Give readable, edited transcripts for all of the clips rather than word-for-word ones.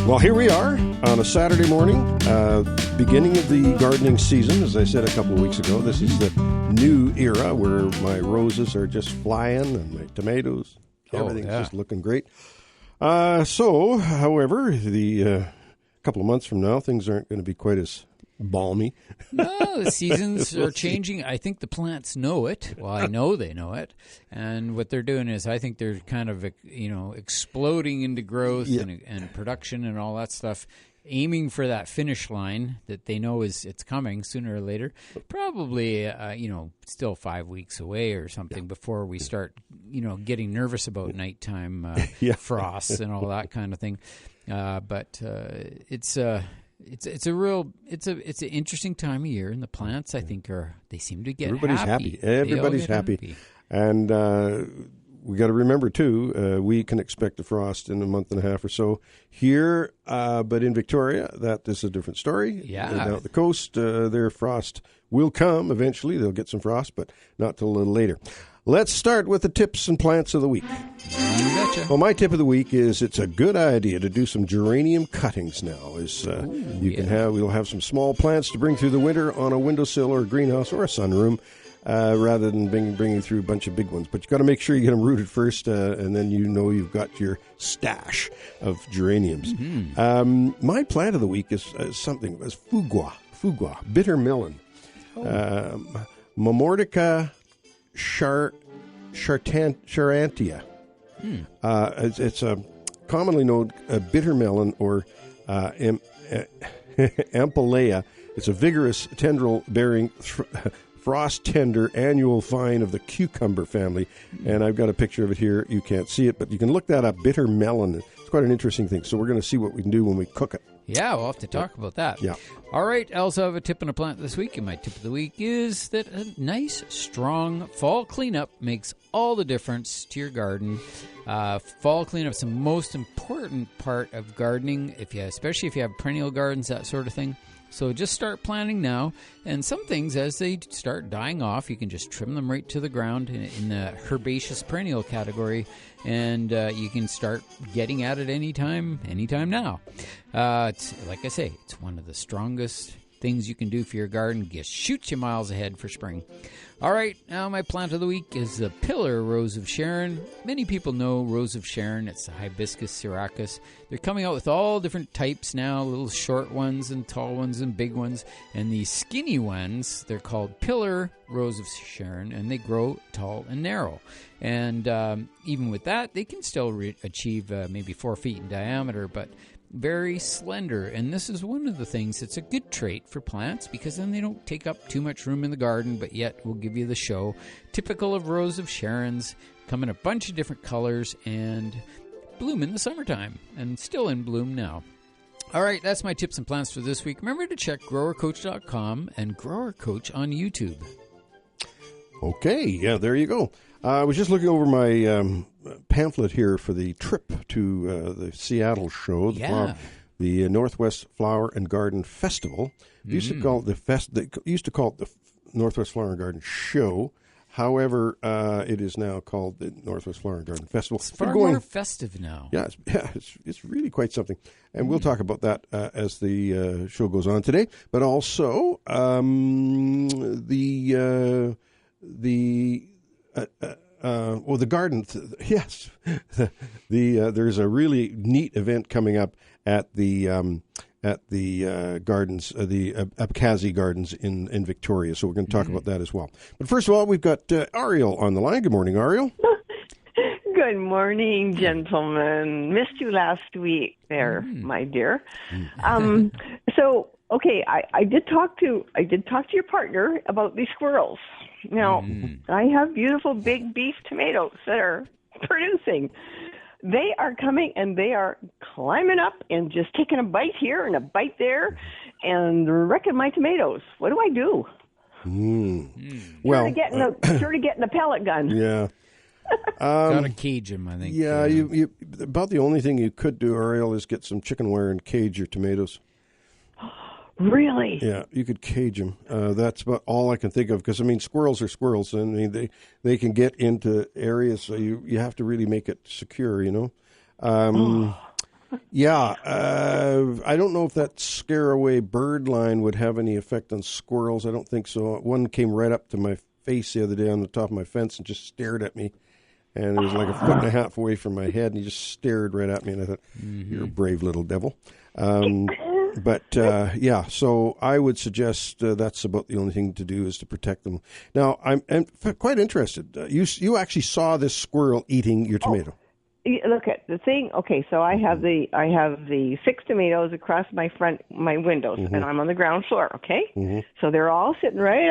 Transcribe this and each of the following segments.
Well, here we are on a Saturday morning, beginning of the gardening season. As I said a couple of weeks ago, this is the new era where my roses are just flying and my tomatoes, everything's just looking great. However, the couple of months from now, things aren't going to be quite as balmy. No, the seasons are changing. I think the plants know it. Well, I know they know it. And what they're doing is I think they're kind of, exploding into growth and production and all that stuff, aiming for that finish line that they know it's coming sooner or later. Probably, still 5 weeks away or something before we start, getting nervous about nighttime frosts and all that kind of thing. But it's an interesting time of year, and the plants I think they seem to get happy. Everybody's happy. And we got to remember too, we can expect a frost in a month and a half or so here, but in Victoria that is a different story. Yeah, down at the coast, their frost will come eventually. They'll get some frost, but not till a little later. Let's start with the tips and plants of the week. You betcha. Well, my tip of the week is it's a good idea to do some geranium cuttings now. We'll have some small plants to bring through the winter on a windowsill or a greenhouse or a sunroom, rather than bringing through a bunch of big ones. But you've got to make sure you get them rooted first, and then you've got your stash of geraniums. Mm-hmm. My plant of the week is fugua, bitter melon. Mamordica charantia. It's a commonly known bitter melon, or ampelea. It's a vigorous tendril-bearing frost-tender annual vine of the cucumber family. And I've got a picture of it here. You can't see it, but you can look that up, bitter melon. It's quite an interesting thing. So we're going to see what we can do when we cook it. Yeah, we'll have to talk about that. Yeah. All right, I also have a tip on a plant this week, and my tip of the week is that a nice, strong fall cleanup makes all the difference to your garden. Fall cleanup is the most important part of gardening, especially if you have perennial gardens, that sort of thing. So just start planting now, and some things, as they start dying off, you can just trim them right to the ground in the herbaceous perennial category, and you can start getting at it anytime now. Like I say, it's one of the strongest things you can do for your garden. Just shoots you miles ahead for spring. All right, now my plant of the week is the pillar rose of Sharon. Many people know rose of Sharon. It's the hibiscus syracus. They're coming out with all different types now, little short ones and tall ones and big ones. And these skinny ones, they're called pillar rose of Sharon, and they grow tall and narrow. And even with that, they can still achieve maybe 4 feet in diameter, but very slender. And this is one of the things that's a good trait for plants, because then they don't take up too much room in the garden, but yet will give you the show. Typical of rose of Sharons, come in a bunch of different colors and bloom in the summertime, and still in bloom now. All right, that's my tips and plants for this week. Remember to check growercoach.com and Grower Coach on YouTube. Okay, yeah, there you go. I was just looking over my pamphlet here for the trip to the Seattle show, the Northwest Flower and Garden Festival. They used to call it the Northwest Flower and Garden Show. However, it is now called the Northwest Flower and Garden Festival. It's far more festive now. Yeah, it's really quite something. And we'll talk about that as the show goes on today. But also the garden. There's a really neat event coming up at the gardens, the Abkhazi Gardens in Victoria. So we're going to talk about that as well. But first of all, we've got Ariel on the line. Good morning, Ariel. Good morning, gentlemen. Missed you last week there, my dear. Okay, I did talk to your partner about these squirrels. Now, I have beautiful big beef tomatoes that are producing. They are coming and they are climbing up and just taking a bite here and a bite there and wrecking my tomatoes. What do I do? Well, sort of getting a pellet gun. Yeah. Gotta cage them, I think. Yeah, you about the only thing you could do, Ariel, is get some chicken wire and cage your tomatoes. Really? Yeah, you could cage them. That's about all I can think of, because, I mean, squirrels are squirrels. I mean, they can get into areas, so you have to really make it secure, you know. Yeah, I don't know if that scare away bird line would have any effect on squirrels. I don't think so. One came right up to my face the other day on the top of my fence and just stared at me. And it was like a foot and a half away from my head, and he just stared right at me. And I thought, you're a brave little devil. Yeah, so I would suggest that's about the only thing to do is to protect them. Now, I'm quite interested. You actually saw this squirrel eating your tomato. Look at the thing. Okay, so I have the 6 tomatoes across my windows, and I'm on the ground floor. Okay, so they're all sitting right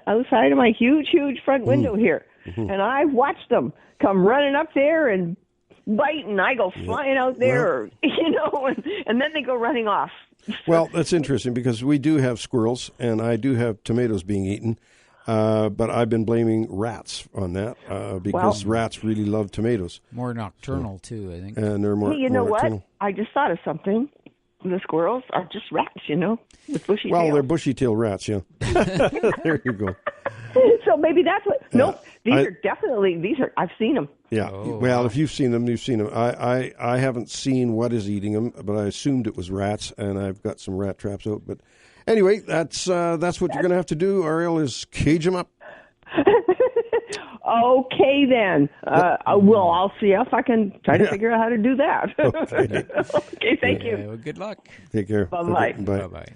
outside of my huge front window here, and I watched them come running up there and bite, and I go flying out there, and then they go running off. Well, that's interesting because we do have squirrels, and I do have tomatoes being eaten. But I've been blaming rats on that because rats really love tomatoes. More nocturnal, too, I think. And they're more you know more what? nocturnal. I just thought of something. The squirrels are just rats, with bushy tails. Well, they're bushy-tailed rats, yeah. There you go. So maybe that's what... Nope, I've seen them. Yeah, well, if you've seen them, you've seen them. I haven't seen what is eating them, but I assumed it was rats, and I've got some rat traps out, but... Anyway, that's what you're going to have to do, Ariel, is cage them up. Okay, then. I'll see if I can try to figure out how to do that. Okay, thank you. Well, good luck. Take care. Bye-bye. Bye-bye.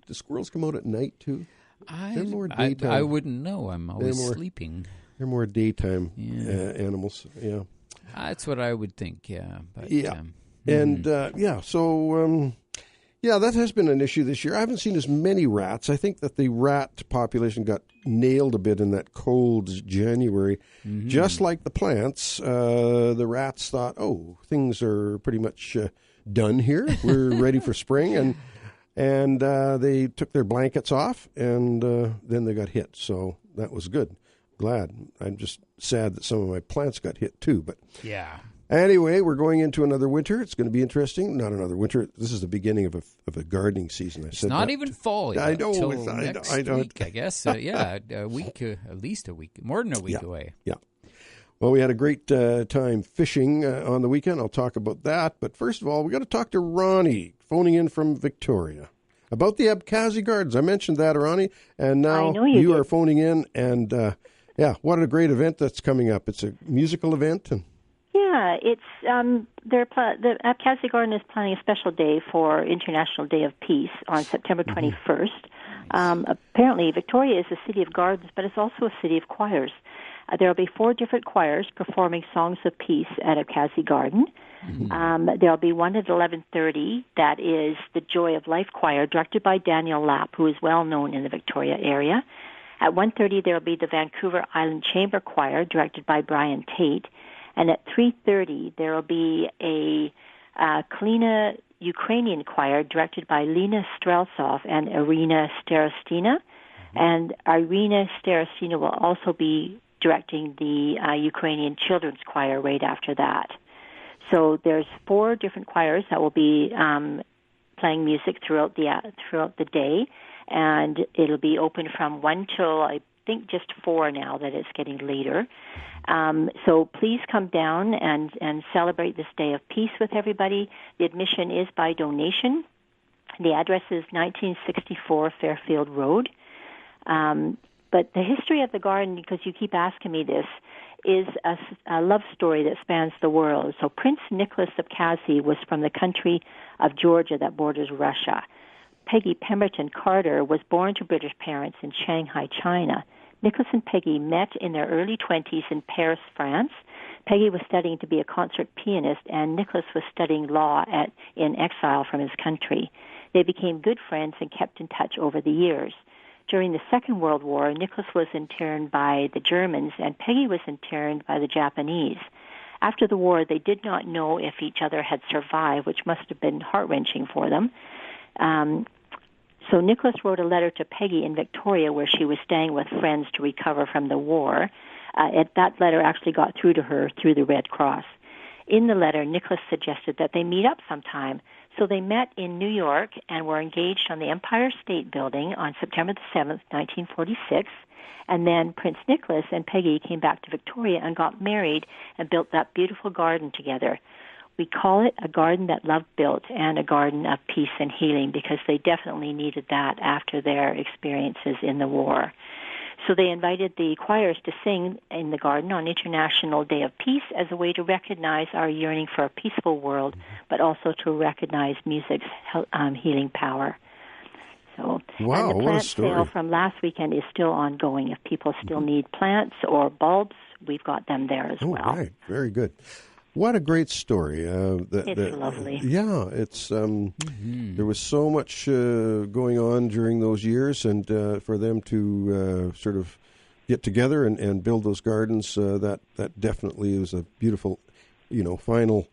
Do squirrels come out at night, too? They're more I daytime. wouldn't know. I'm always sleeping. They're more daytime animals, yeah. That's what I would think, yeah. But, Yeah, that has been an issue this year. I haven't seen as many rats. I think that the rat population got nailed a bit in that cold January. Just like the plants, the rats thought, things are pretty much done here. We're ready for spring. And they took their blankets off, and then they got hit. So that was good. Glad. I'm just sad that some of my plants got hit too. But yeah. Anyway, we're going into another winter. It's going to be interesting. Not another winter. This is the beginning of a gardening season. It's not even fall yet. I know. Next week, I guess. A week, at least a week, more than a week away. Yeah. Well, we had a great time fishing on the weekend. I'll talk about that. But first of all, we got to talk to Ronnie, phoning in from Victoria, about the Abkhazi Gardens. I mentioned that, Ronnie, and now you are phoning in. And what a great event that's coming up. It's a musical event. Yeah, it's the Abkhazi Garden is planning a special day for International Day of Peace on September 21st. Apparently, Victoria is a city of gardens, but it's also a city of choirs. There will be 4 different choirs performing songs of peace at Abkhazi Garden. There will be one at 11:30. That is the Joy of Life Choir, directed by Daniel Lapp, who is well known in the Victoria area. At 1:30, there will be the Vancouver Island Chamber Choir, directed by Brian Tate. And at 3:30, there will be a Kalina Ukrainian choir directed by Lena Streltsov and Irina Starostina. And Irina Starostina will also be directing the Ukrainian Children's Choir right after that. So there's 4 different choirs that will be playing music throughout the day, and it'll be open from 1 till I think just 4 now that it's getting later. So please come down and celebrate this day of peace with everybody. The admission is by donation. The address is 1964 Fairfield Road. But the history of the garden, because you keep asking me this, is a love story that spans the world. So Prince Nicholas of Abkhazi was from the country of Georgia that borders Russia. Peggy Pemberton Carter was born to British parents in Shanghai, China. Nicholas and Peggy met in their early 20s in Paris, France. Peggy was studying to be a concert pianist, and Nicholas was studying law in exile from his country. They became good friends and kept in touch over the years. During the Second World War, Nicholas was interned by the Germans, and Peggy was interned by the Japanese. After the war, they did not know if each other had survived, which must have been heart-wrenching for them. So Nicholas wrote a letter to Peggy in Victoria, where she was staying with friends to recover from the war. That letter actually got through to her through the Red Cross. In the letter, Nicholas suggested that they meet up sometime. So they met in New York and were engaged on the Empire State Building on September the 7th, 1946. And then Prince Nicholas and Peggy came back to Victoria and got married and built that beautiful garden together. we call it a garden that love built and a garden of peace and healing, because they definitely needed that after their experiences in the war. So they invited the choirs to sing in the garden on International Day of Peace as a way to recognize our yearning for a peaceful world, but also to recognize music's healing power. So, wow, and the plant sale from last weekend is still ongoing. If people still need plants or bulbs, we've got them there as well. Right, very good. What a great story! It's lovely. Yeah, it's there was so much going on during those years, and for them to sort of get together and build those gardens, that definitely was a beautiful, final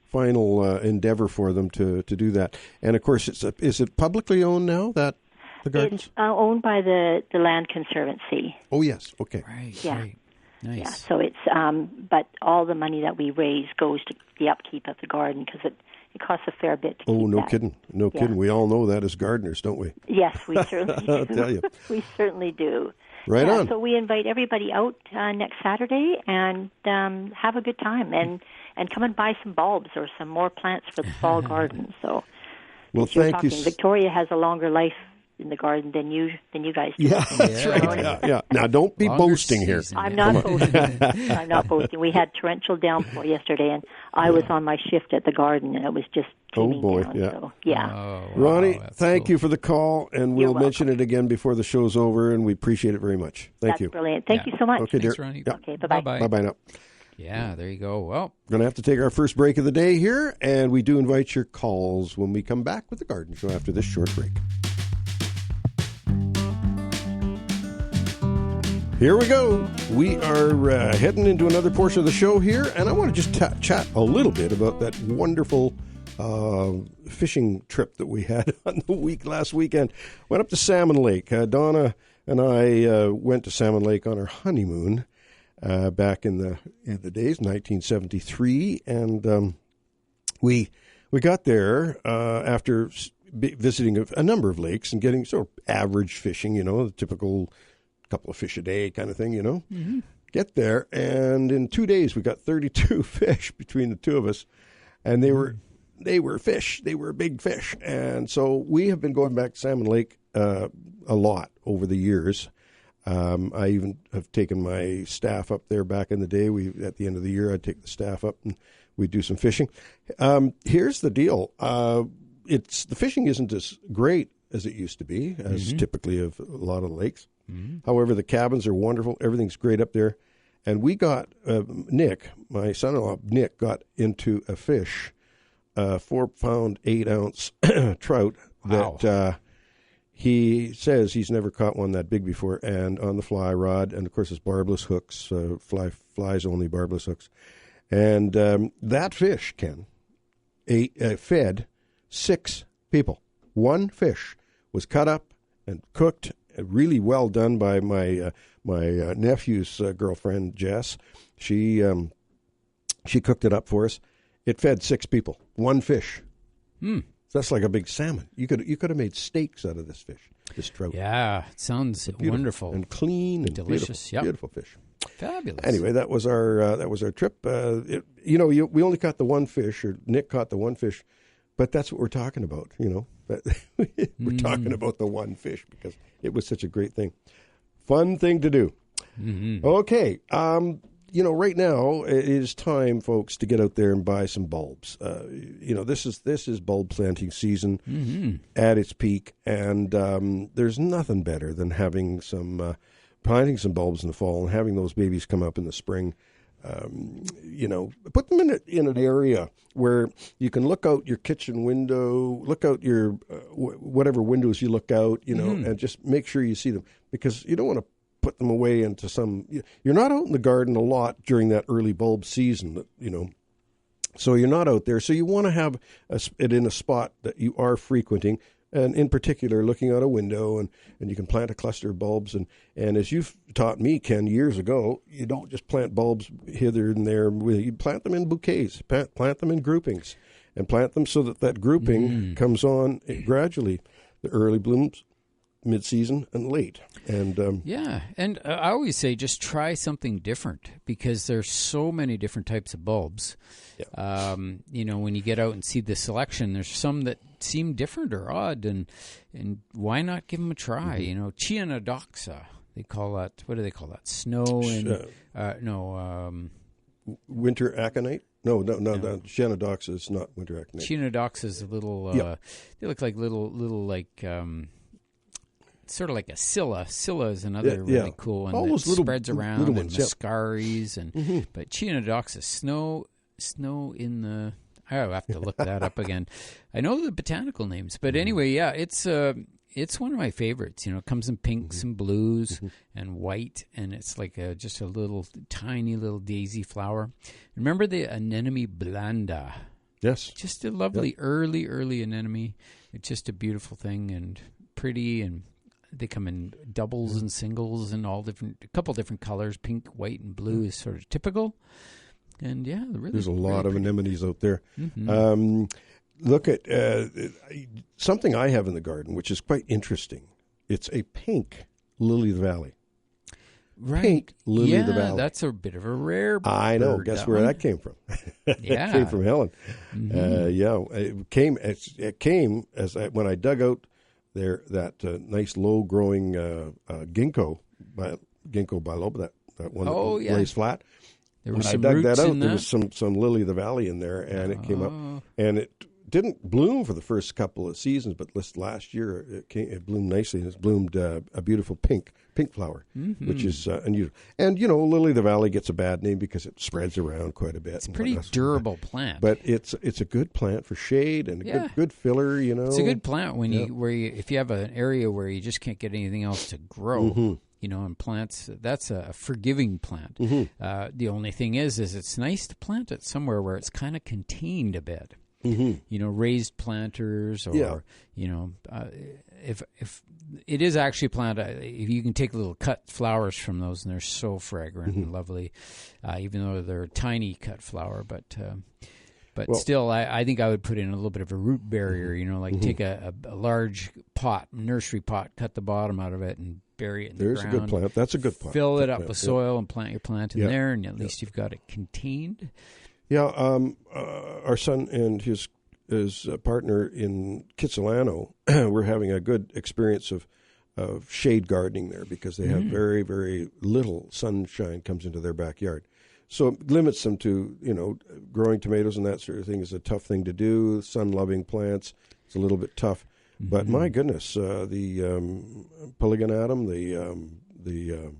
endeavor for them to do that. And of course, is it publicly owned now, that the gardens? It's owned by the Land Conservancy. Oh yes, okay, Right. Yeah. Right. Nice. Yeah, so it's but all the money that we raise goes to the upkeep of the garden, because it costs a fair bit to keep no that. kidding, no kidding. We all know that as gardeners, don't we? Yes, we certainly do. I'll tell you. We certainly do. Right on. So we invite everybody out next Saturday and have a good time, and come and buy some bulbs or some more plants for the fall garden. So, well, thank you. Victoria has a a life in the garden than you guys do. Yeah, that's right. Yeah. Now, don't be boasting here. I'm not boasting. I'm not boasting. We had torrential downpour yesterday, and I was on my shift at the garden, and it was just oh boy, down, yeah. So, yeah. Oh, wow, Ronnie, that's thank cool. you for the call, and we'll You're mention it again before the show's over, and we appreciate it very much. Thank you. That's brilliant. Thank you so much. Okay, Thanks, dear. Ronnie. Yeah. Okay, bye-bye. Bye-bye. Bye-bye now. Yeah, there you go. Well, We're going to have to take our first break of the day here, and we do invite your calls when we come back with the Garden Show after this short break. Here we go. We are heading into another portion of the show here, and I want to just chat a little bit about that wonderful fishing trip that we had on the last weekend. Went up to Salmon Lake. Donna and I went to Salmon Lake on our honeymoon back in the days, 1973, and we got there after visiting a number of lakes and getting sort of average fishing, the typical couple of fish a day kind of thing, Mm-hmm. Get there, and in 2 days we got 32 fish between the two of us, and they were fish. They were big fish, and so we have been going back to Salmon Lake a lot over the years. I even have taken my staff up there back in the day. At the end of the year, I'd take the staff up and we'd do some fishing. Here's the deal: the fishing isn't as great as it used to be, as typically of a lot of the lakes. However, the cabins are wonderful. Everything's great up there. And we got, Nick, my son-in-law, Nick, got into a fish, 4-pound, 8-ounce trout that he says he's never caught one that big before, and on the fly rod, and of course it's barbless hooks, flies only, barbless hooks. And that fish, Ken, fed 6 people. One fish was cut up and cooked, really well done by my nephew's girlfriend, Jess. She cooked it up for us. It fed 6 people. One fish. That's like a big salmon. You could have made steaks out of this fish, this trout. yeah, it sounds wonderful and clean and delicious. Beautiful fish. Fabulous. Anyway, that was our trip. We only caught the one fish, or Nick caught the one fish, but that's what we're talking about. We're talking about the one fish because it was such a great thing, fun thing to do. Okay. Right now it is time, folks, to get out there and buy some bulbs. This is bulb planting season at its peak, and there's nothing better than having planting some bulbs in the fall and having those babies come up in the spring. Put them in an area where you can look out your kitchen window, look out your whatever windows you look out, and just make sure you see them, because you don't want to put them away into you're not out in the garden a lot during that early bulb season, so you're not out there. So you want to have it in a spot that you are frequenting, and in particular looking out a window, and you can plant a cluster of bulbs. And as you've taught me, Ken, years ago, you don't just plant bulbs hither and there. You plant them in bouquets, plant them in groupings, and plant them so that grouping comes on gradually. The early blooms mid-season and late. And and I always say just try something different because there's so many different types of bulbs. Yeah. When you get out and see the selection, there's some that seem different or odd, and why not give them a try? Mm-hmm. Chianodoxa, they call that. What do they call that? Snow and winter aconite. No. Chianodoxa is not winter aconite. Chianodoxa is a little. They look like little like. Sort of like a Scilla. Scilla is another really cool one that spreads around, little ones, and Muscaris, but Chianodoxa, snow in the. I'll have to look that up again. I know the botanical names, but anyway, it's one of my favorites. It comes in pinks and blues and white, and it's like just a little tiny little daisy flower. Remember the anemone blanda? Yes, just a lovely early anemone. It's just a beautiful thing and pretty and. They come in doubles and singles and a couple different colors. Pink, white, and blue is sort of typical. And there's a lot of anemones out there. Mm-hmm. Look at something I have in the garden, which is quite interesting. It's a pink lily of the valley. Right. Pink lily of the valley. That's a bit of a rare bird. I know. Guess where that came from? It came from Helen. Mm-hmm. It came when I dug out that nice low-growing ginkgo biloba, that one that lays flat. When I dug that out, there was some lily of the valley in there, and it came up, and it didn't bloom for the first couple of seasons, but last year it bloomed nicely, and it's bloomed a beautiful pink flower, which is unusual. And lily of the valley gets a bad name because it spreads around quite a bit. It's a pretty durable plant, but it's a good plant for shade and a good filler. It's a good plant if you have an area where you just can't get anything else to grow. Mm-hmm. And plants, that's a forgiving plant. Mm-hmm. The only thing is it's nice to plant it somewhere where it's kind of contained a bit. Mm-hmm. Raised planters, or if it is actually planted, if you can take little cut flowers from those, and they're so fragrant and lovely, even though they're a tiny cut flower, but still, I think I would put in a little bit of a root barrier. Take a large nursery pot, cut the bottom out of it, and bury it in the ground. There's a good plant. That's a good plant. Fill it up with soil and plant your plant in there, and at least you've got it contained. Yeah, our son and his partner in Kitsilano were having a good experience of shade gardening there because they have very, very little sunshine comes into their backyard. So it limits them to, growing tomatoes and that sort of thing is a tough thing to do. Sun-loving plants, it's a little bit tough. Mm-hmm. But my goodness, the polygonatum, the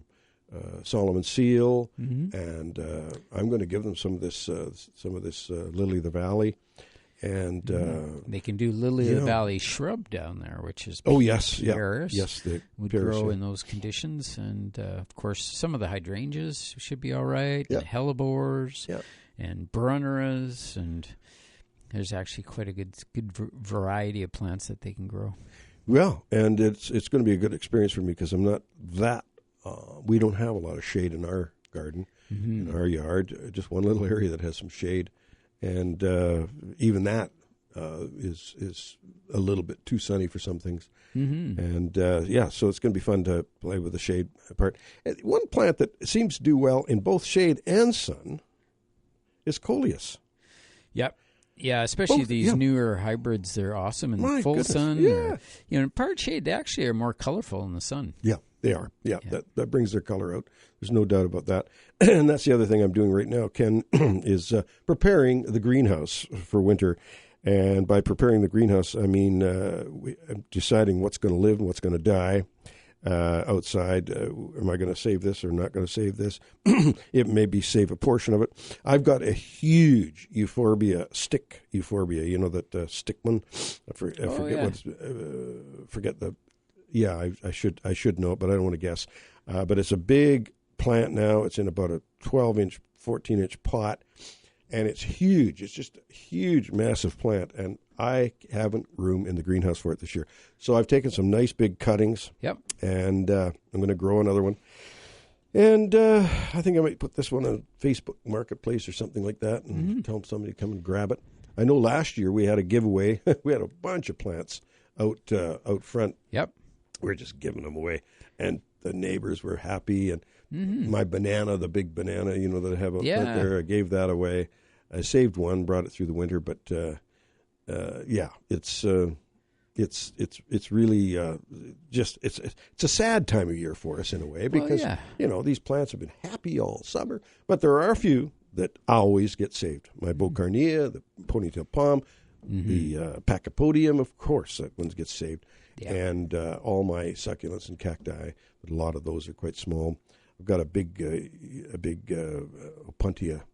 Solomon seal, and I'm going to give them some of this lily of the valley, and they can do lily of the valley shrub down there, which is Paris. They would grow in those conditions, and of course some of the hydrangeas should be all right, and hellebores, and brunneras, and there's actually quite a good variety of plants that they can grow. Well, and it's going to be a good experience for me because I'm not that. We don't have a lot of shade in our garden, in our yard. Just one little area that has some shade, and even that is a little bit too sunny for some things. Mm-hmm. And so it's going to be fun to play with the shade part. And one plant that seems to do well in both shade and sun is coleus. Yep. Yeah, especially these newer hybrids. They're awesome in the full sun. Yeah. In part shade, they actually are more colorful in the sun. Yeah. They are. Yeah, that brings their color out. There's no doubt about that. And that's the other thing I'm doing right now, Ken, is preparing the greenhouse for winter. And by preparing the greenhouse, I mean I'm deciding what's going to live and what's going to die outside. Am I going to save this or not going to save this? It may be save a portion of it. I've got a huge stick euphorbia, that stick one. Forget the... Yeah, I should know it, but I don't want to guess. But it's a big plant now. It's in about a 12-inch, 14-inch pot, and it's huge. It's just a huge, massive plant, and I haven't room in the greenhouse for it this year. So I've taken some nice big cuttings, and I'm going to grow another one. And I think I might put this one on Facebook Marketplace or something like that and tell somebody to come and grab it. I know last year we had a giveaway. We had a bunch of plants out front. Yep. we're just giving them away. And the neighbors were happy. And my banana, the big banana, that I have out there, I gave that away. I saved one, brought it through the winter. But, it's really just it's a sad time of year for us in a way because these plants have been happy all summer, but there are a few that always get saved. My Bocarnia, the ponytail palm, the Pachypodium, of course, that one gets saved, and all my succulents and cacti. But a lot of those are quite small. I've got a big opuntia,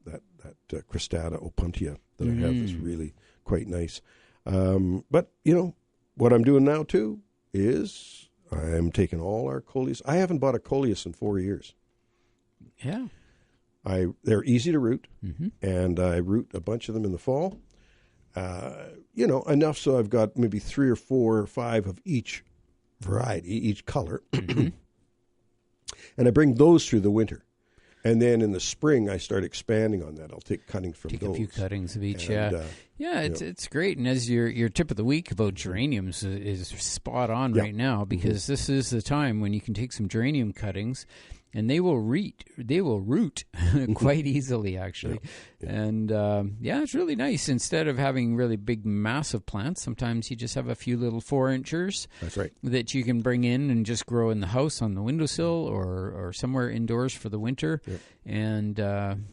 that cristata opuntia that I have that's really quite nice. But what I'm doing now, too, is I'm taking all our coleus. I haven't bought a coleus in 4 years. Yeah. They're easy to root, and I root a bunch of them in the fall. Enough so I've got maybe 3 or 4 or 5 of each variety, each color. And I bring those through the winter. And then in the spring, I start expanding on that. I'll take cuttings from those. Take a few cuttings of each, and, it's great. And as your tip of the week about geraniums is spot on right now, because this is the time when you can take some geranium cuttings, and they will root quite easily, actually. And it's really nice. Instead of having really big, massive plants, sometimes you just have a few little 4-inchers. That's right. That you can bring in and just grow in the house on the windowsill or somewhere indoors for the winter. Yep. And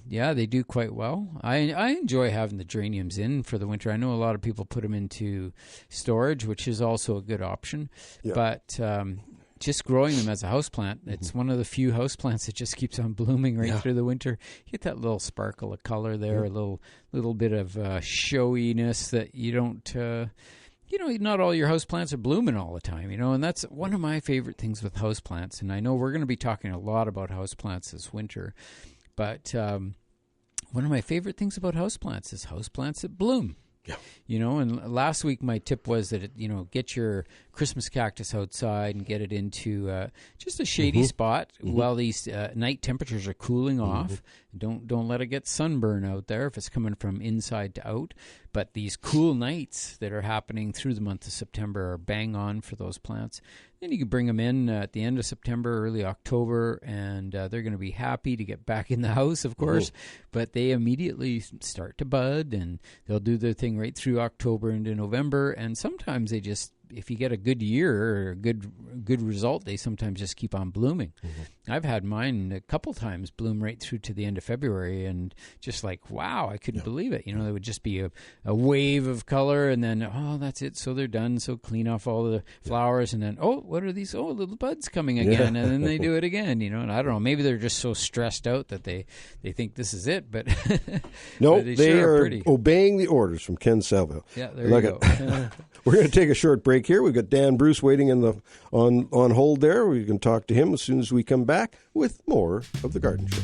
they do quite well. I enjoy having the geraniums in for the winter. I know a lot of people put them into storage, which is also a good option. Yep. But just growing them as a houseplant, it's one of the few houseplants that just keeps on blooming through the winter. You get that little sparkle of color there, a little bit of showiness that you don't, not all your houseplants are blooming all the time, and that's one of my favorite things with houseplants. And I know we're going to be talking a lot about houseplants this winter, but one of my favorite things about houseplants is houseplants that bloom. Yeah. And last week my tip was that, get your Christmas cactus outside and get it into just a shady spot while these night temperatures are cooling off. Don't let it get sunburn out there if it's coming from inside to out. But these cool nights that are happening through the month of September are bang on for those plants. Then you can bring them in at the end of September, early October, and they're going to be happy to get back in the house, of course. But they immediately start to bud, and they'll do their thing right through October into November. And sometimes they just, if you get a good year or a good result, they sometimes just keep on blooming. I've had mine a couple times bloom right through to the end of February, and just like, wow, I couldn't believe it. There would just be a wave of color, and then, that's it, so they're done, so clean off all the flowers, and then, what are these? Little buds coming again, and then they do it again, and I don't know, maybe they're just so stressed out that they think this is it, but no, but they sure are pretty. Obeying the orders from Ken Salville. Yeah, there you go. We're going to take a short break here. We've got Dan Bruce waiting on hold there. We can talk to him as soon as we come back with more of The Garden Show.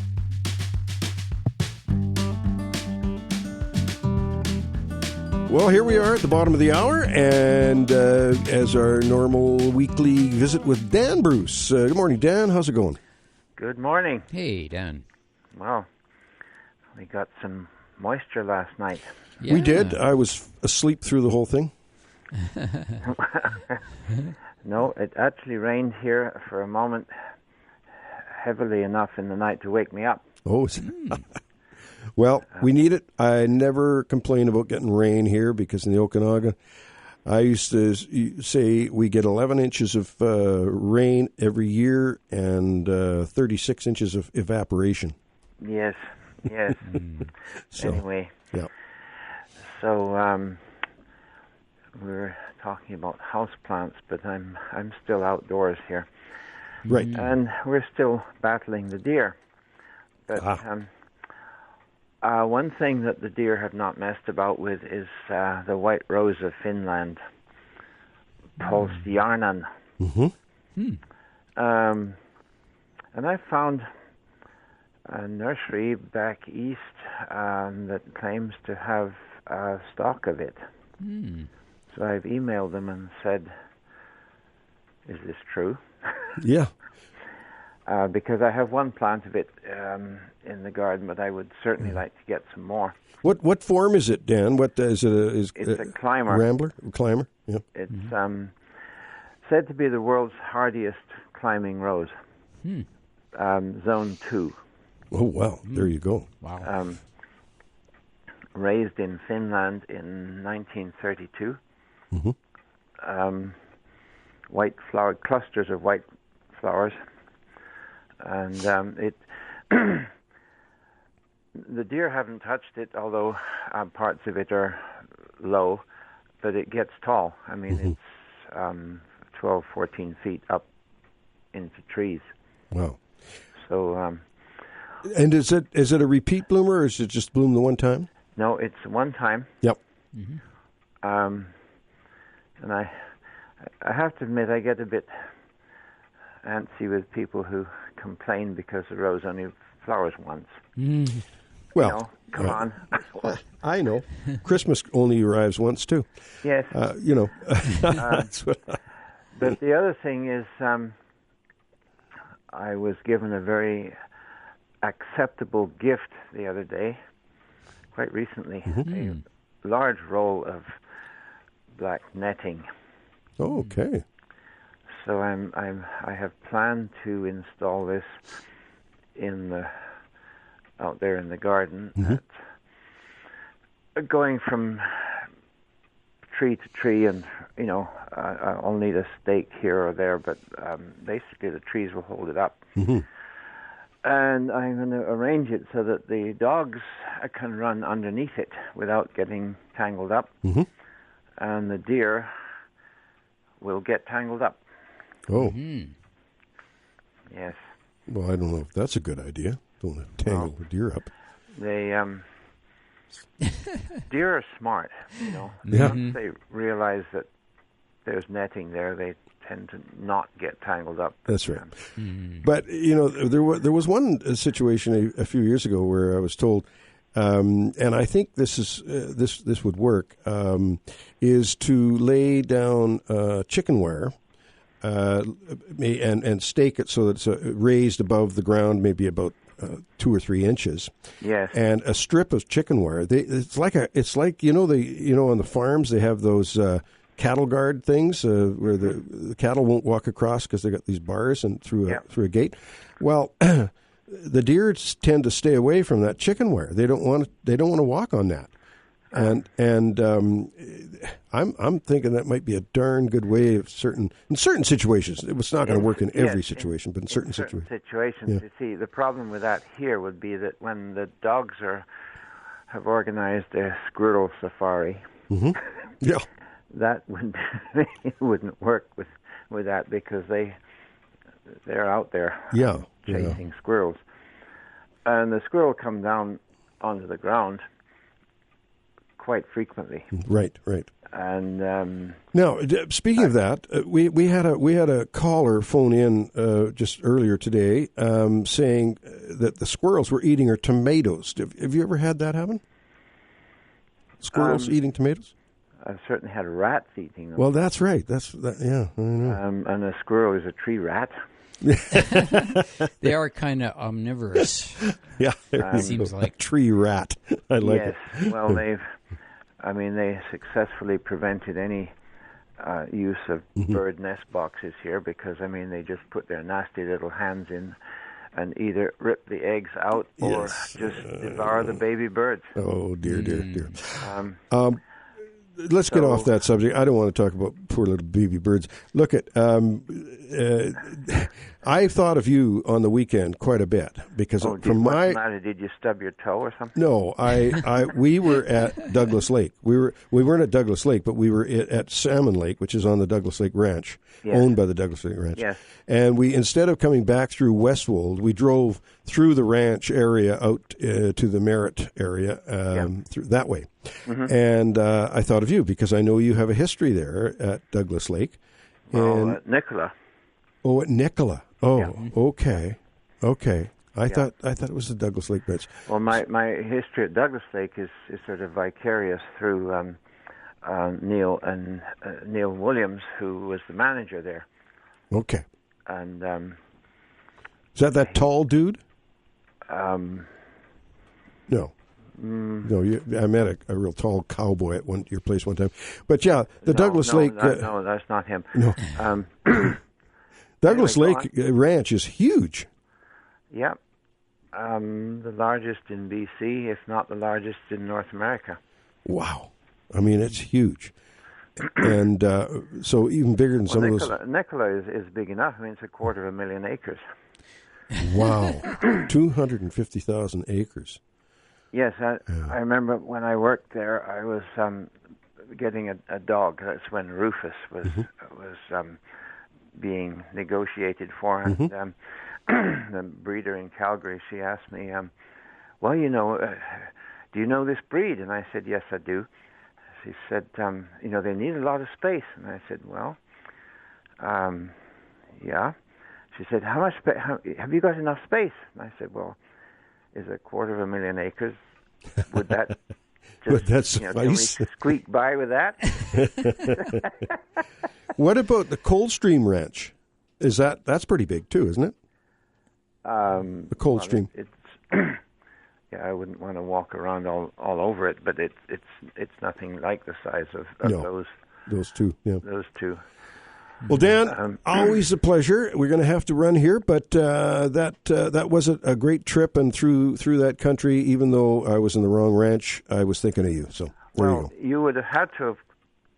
Well, here we are at the bottom of the hour, and as our normal weekly visit with Dan Bruce. Good morning, Dan. How's it going? Good morning. Hey, Dan. Well, we got some moisture last night. Yeah. We did. I was asleep through the whole thing. No, it actually rained here for a moment, heavily enough in the night to wake me up. Oh, well, we need it. I never complain about getting rain here because in the Okanagan, I used to say we get 11 inches of rain every year and 36 inches of evaporation. Yes. Anyway. Yeah. So we're talking about houseplants, but I'm still outdoors here. Right. And we're still battling the deer. But one thing that the deer have not messed about with is the white rose of Finland, Polstjärnan. And I found a nursery back east that claims to have a stock of it. So I've emailed them and said, is this true? Yeah. Because I have one plant of it in the garden, but I would certainly like to get some more. What form is it, Dan? What is it? It's a climber. Climber. Yeah. It's said to be the world's hardiest climbing rose. Zone 2. Oh, wow. There you go. Wow. Raised in Finland in 1932. White flower clusters of white flowers, and it. The deer haven't touched it, although parts of it are low, but it gets tall. I mean, it's 12, 14 feet up into trees. Wow. So. And is it a repeat bloomer, or is it just bloom the one time? No, it's one time. Yep. And I have to admit, I get a bit antsy with people who complain because the rose only flowers once. Well, come on. I know. Christmas only arrives once, too. Yes. That's what but the other thing is, I was given a very acceptable gift the other day, quite recently, a large roll of black netting. Oh, okay. So I have planned to install this out there in the garden, going from tree to tree, and I'll need a stake here or there, but basically the trees will hold it up. And I'm going to arrange it so that the dogs can run underneath it without getting tangled up, and the deer will get tangled up. Oh. Yes. Well, I don't know if that's a good idea. Don't want to tangle the deer up. They deer are smart, Yeah. Once they realize that there's netting there, they tend to not get tangled up. That's right. But there was one situation a few years ago where I was told, and I think this would work, is to lay down chicken wire. And stake it so that it's raised above the ground, maybe about 2 or 3 inches. Yes. And a strip of chicken wire. It's like on the farms they have those cattle guard things where the cattle won't walk across because they got these bars and through a gate. Well, the deer tend to stay away from that chicken wire. They don't want to walk on that. And I'm thinking that might be a darn good way in certain situations. It's not going to work in every situation, but in certain situations. You see, the problem with that here would be that when the dogs have organized a squirrel safari, that wouldn't work with that because they're out there chasing squirrels, and the squirrel come down onto the ground quite frequently. Right. And now, speaking of that, we had a caller phone in just earlier today saying that the squirrels were eating her tomatoes. Have you ever had that happen? Squirrels eating tomatoes? I've certainly had rats eating them. Well, that's right. Yeah, I know. And a squirrel is a tree rat. They are kind of omnivorous. Yeah, it seems like tree rat. I like it. Well, they successfully prevented any use of bird nest boxes here because they just put their nasty little hands in and either rip the eggs out or just devour the baby birds. Oh dear. Let's get off that subject. I don't want to talk about poor little baby birds. Look at, I thought of you on the weekend quite a bit because what's the matter? Did you stub your toe or something? No, we were at Douglas Lake. We weren't at Douglas Lake, but we were at Salmon Lake, which is on the Douglas Lake Ranch, owned by the Douglas Lake Ranch. Yes. And we, instead of coming back through Westwold, we drove through the ranch area out to the Merritt area through that way. And I thought of you because I know you have a history there at Douglas Lake. At Nicola. Oh, at Nicola. Oh, okay. I thought it was the Douglas Lake Bench. Well, my history at Douglas Lake is sort of vicarious through Neil Williams, who was the manager there. Okay. And is that tall dude? No. No, I met a real tall cowboy at your place one time. But yeah, the Douglas Lake. No, that's not him. No. Douglas Lake Ranch is huge. Yep. The largest in BC, if not the largest in North America. Wow. I mean, it's huge. And so even bigger than some of those. Nicola is big enough. I mean, it's 250,000 acres. Wow. 250,000 acres. Yes, I remember when I worked there, I was getting a dog. That's when Rufus was being negotiated for. And the breeder in Calgary, she asked me, well, do you know this breed? And I said, yes, I do. She said, they need a lot of space. And I said, well, yeah. She said, how much have you got enough space? And I said, well, is 250,000 acres? Would that just can we squeak by with that? What about the Coldstream Ranch? That's pretty big too, isn't it? The Coldstream. It's yeah, I wouldn't want to walk around all over it, but it's nothing like the size of those two. Yeah. Those two. Well, Dan, always a pleasure. We're going to have to run here, but that was a great trip, and through that country, even though I was in the wrong ranch, I was thinking of you. So there you go. You would have had to have,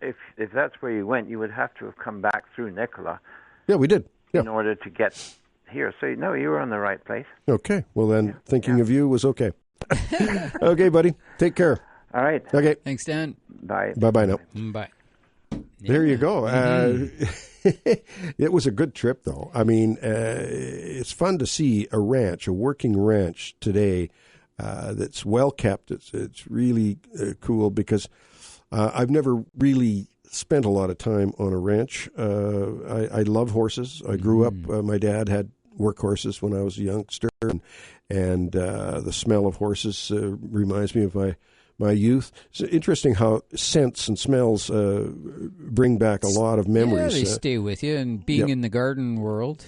if that's where you went, you would have to have come back through Nicola. Yeah, we did. Yeah. In order to get here. So, no, you were on the right place. Okay. Well, then thinking of you was okay. Okay, buddy. Take care. All right. Okay. Thanks, Dan. Bye. Bye-bye now. Bye. There you go. It was a good trip, though. I mean, it's fun to see a working ranch today that's well kept. It's really cool because I've never really spent a lot of time on a ranch. I love horses. I grew up. My dad had work horses when I was a youngster, and the smell of horses reminds me of my youth. It's interesting how scents and smells bring back a lot of memories. Yeah, they stay with you. And being in the garden world,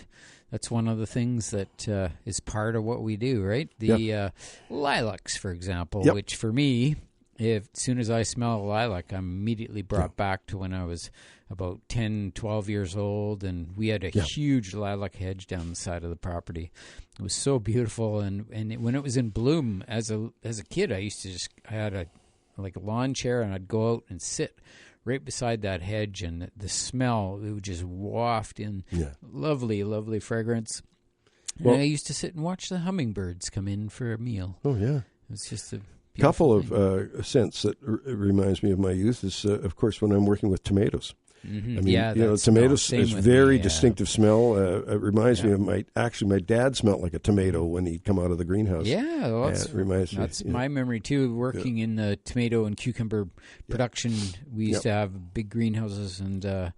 that's one of the things that is part of what we do, right? The lilacs, for example, which for me, as soon as I smell a lilac, I'm immediately brought back to when I was about 10, 12 years old, and we had a huge lilac hedge down the side of the property. It was so beautiful, and when it was in bloom, as a kid, I had a lawn chair, and I'd go out and sit right beside that hedge, and the smell, it would just waft in lovely, lovely fragrance. And I used to sit and watch the hummingbirds come in for a meal. Oh, yeah. It's just a couple of scents that reminds me of my youth is, of course, when I'm working with tomatoes. Mm-hmm. I mean, tomatoes is very distinctive smell. It reminds me of my dad smelled like a tomato when he'd come out of the greenhouse. Yeah, well, it reminds me. That's my memory too. Working in the tomato and cucumber production, we used to have big greenhouses, and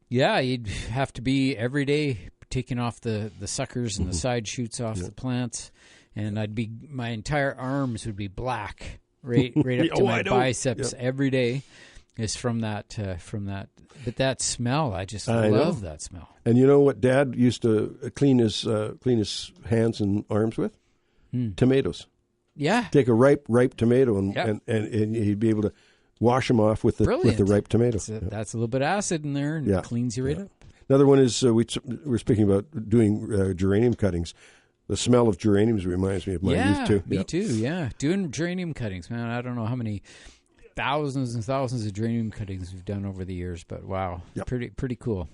you'd have to be every day taking off the suckers and the side shoots off the plants, and my entire arms would be black right up to my biceps every day. Is from that, but that smell, I just love that smell. And you know what Dad used to clean his hands and arms with? Tomatoes. Yeah. Take a ripe tomato and he'd be able to wash them off with the ripe tomato. That's a little bit of acid in there, and it cleans you right up. Another one is we're speaking about doing geranium cuttings. The smell of geraniums reminds me of my youth too. Me too. Yeah, doing geranium cuttings, man. I don't know how many thousands and thousands of geranium cuttings we've done over the years, but wow, pretty cool.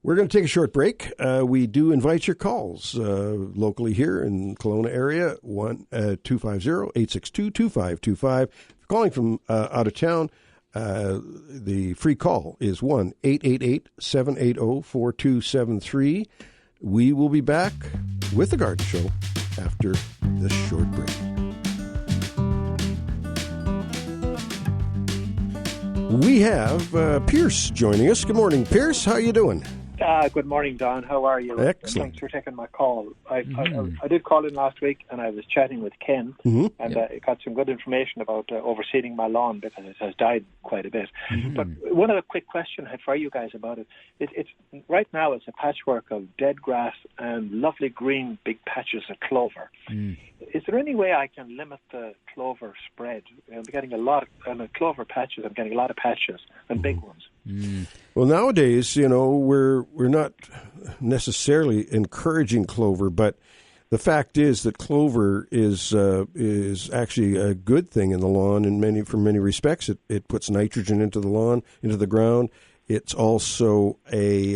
We're going to take a short break. We do invite your calls locally here in Kelowna area, 250-862-2525. If you're calling from out of town, the free call is 1-888-780-4273. We will be back with The Garden Show after this short break. We have Pierce joining us. Good morning, Pierce. How are you doing? Good morning, Don. How are you? Excellent. Thanks for taking my call. I did call in last week, and I was chatting with Ken, and I got some good information about overseeding my lawn because it has died quite a bit. But one other quick question I had for you guys about it. It's right now it's a patchwork of dead grass and lovely green big patches of clover. Is there any way I can limit the clover spread? I'm getting a lot of clover patches. I'm getting a lot of patches and big ones. Well, nowadays, we're not necessarily encouraging clover, but the fact is that clover is actually a good thing in the lawn in many respects. It puts nitrogen into the lawn, into the ground. It's also a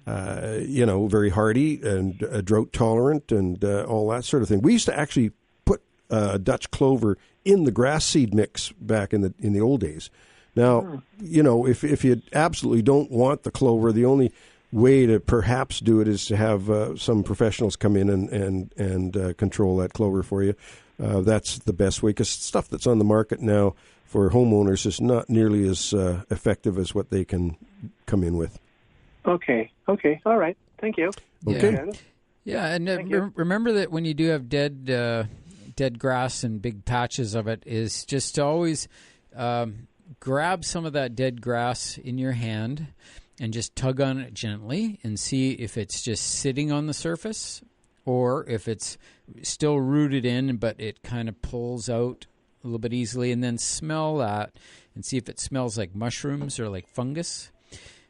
very hardy and drought tolerant and all that sort of thing. We used to actually put Dutch clover in the grass seed mix back in the old days. Now, if you absolutely don't want the clover, the only way to perhaps do it is to have some professionals come in and control that clover for you. That's the best way, because stuff that's on the market now for homeowners is not nearly as effective as what they can come in with. Okay. All right. Thank you. Okay. Yeah, and remember that when you do have dead grass and big patches of it, is just to always grab some of that dead grass in your hand and just tug on it gently and see if it's just sitting on the surface or if it's still rooted in, but it kind of pulls out a little bit easily, and then smell that and see if it smells like mushrooms or like fungus.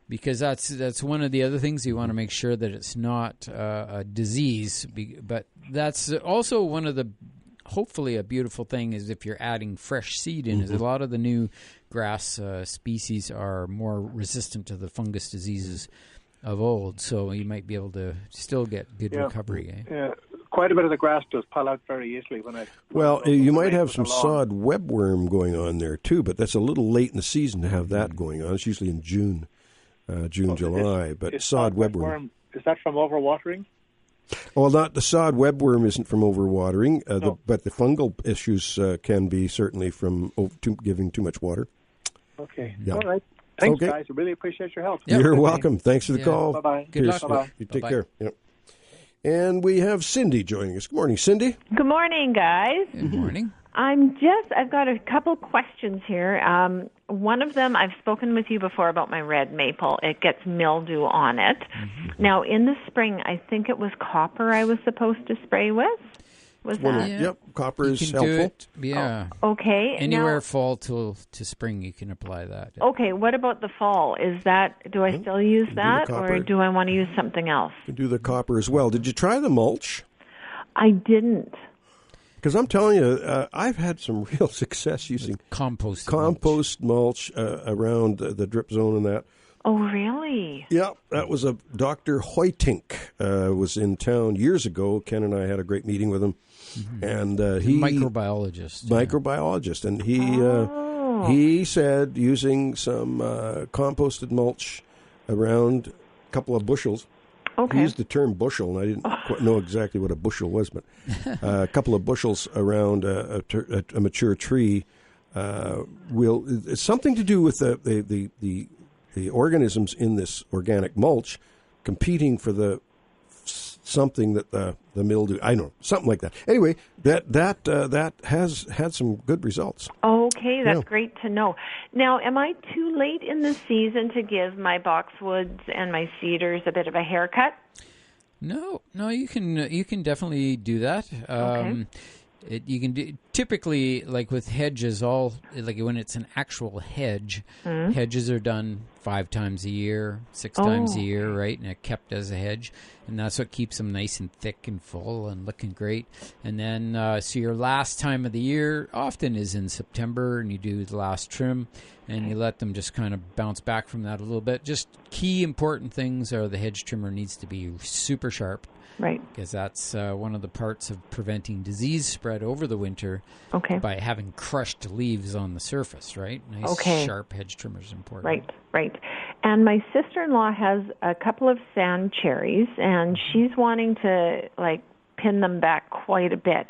Because that's one of the other things you want to make sure that it's not a disease. But that's also one of the, hopefully a beautiful thing is if you're adding fresh seed in, is a lot of the new grass species are more resistant to the fungus diseases of old. So you might be able to still get good recovery. Yeah, quite a bit of the grass does pull out very easily when I. Well, you might have some sod webworm going on there too, but that's a little late in the season to have that going on. It's usually in June. July, but sod webworm. Is that from overwatering? Well, not the sod webworm isn't from overwatering, but the fungal issues can be certainly from giving too much water. Okay. Yeah. All right. Thanks, guys. I really appreciate your help. You're welcome. Thanks for the call. Bye-bye. Good luck. Bye-bye. You take care. Yep. And we have Cindy joining us. Good morning, Cindy. Good morning, guys. Good morning. I've got a couple questions here. One of them, I've spoken with you before about my red maple. It gets mildew on it. Now, in the spring, I think it was copper I was supposed to spray with. Was that? Yep, copper is You can helpful. do it. Yeah. Oh, okay. Anywhere now, fall to spring, you can apply that. Okay, what about the fall? Do I still use that, or do I want to use something else? You can do the copper as well. Did you try the mulch? I didn't. Because I'm telling you, I've had some real success using compost mulch around the drip zone and that. Oh, really? Yeah, that was a Dr. Hoytink was in town years ago. Ken and I had a great meeting with him, and he microbiologist, and he said using some composted mulch around a couple of bushels. Okay. He used the term bushel, and I didn't quite know exactly what a bushel was, but a couple of bushels around a mature tree it's something to do with the organisms in this organic mulch competing for the something that the mildew, I don't know, something like that. Anyway, that has had some good results. Okay, that's great to know. Now, am I too late in the season to give my boxwoods and my cedars a bit of a haircut? No, you can definitely do that. Okay. You can do, typically, like with hedges, like when it's an actual hedge, hedges are done 5 times a year, 6 times a year, right? And they're kept as a hedge, and that's what keeps them nice and thick and full and looking great. And then, so your last time of the year often is in September, and you do the last trim, and you let them just kind of bounce back from that a little bit. Just key important things are the hedge trimmer needs to be super sharp. Right. Because that's one of the parts of preventing disease spread over the winter by having crushed leaves on the surface, right? Nice, sharp hedge trimmer is important. Right. And my sister-in-law has a couple of sand cherries, and she's wanting to, pin them back quite a bit.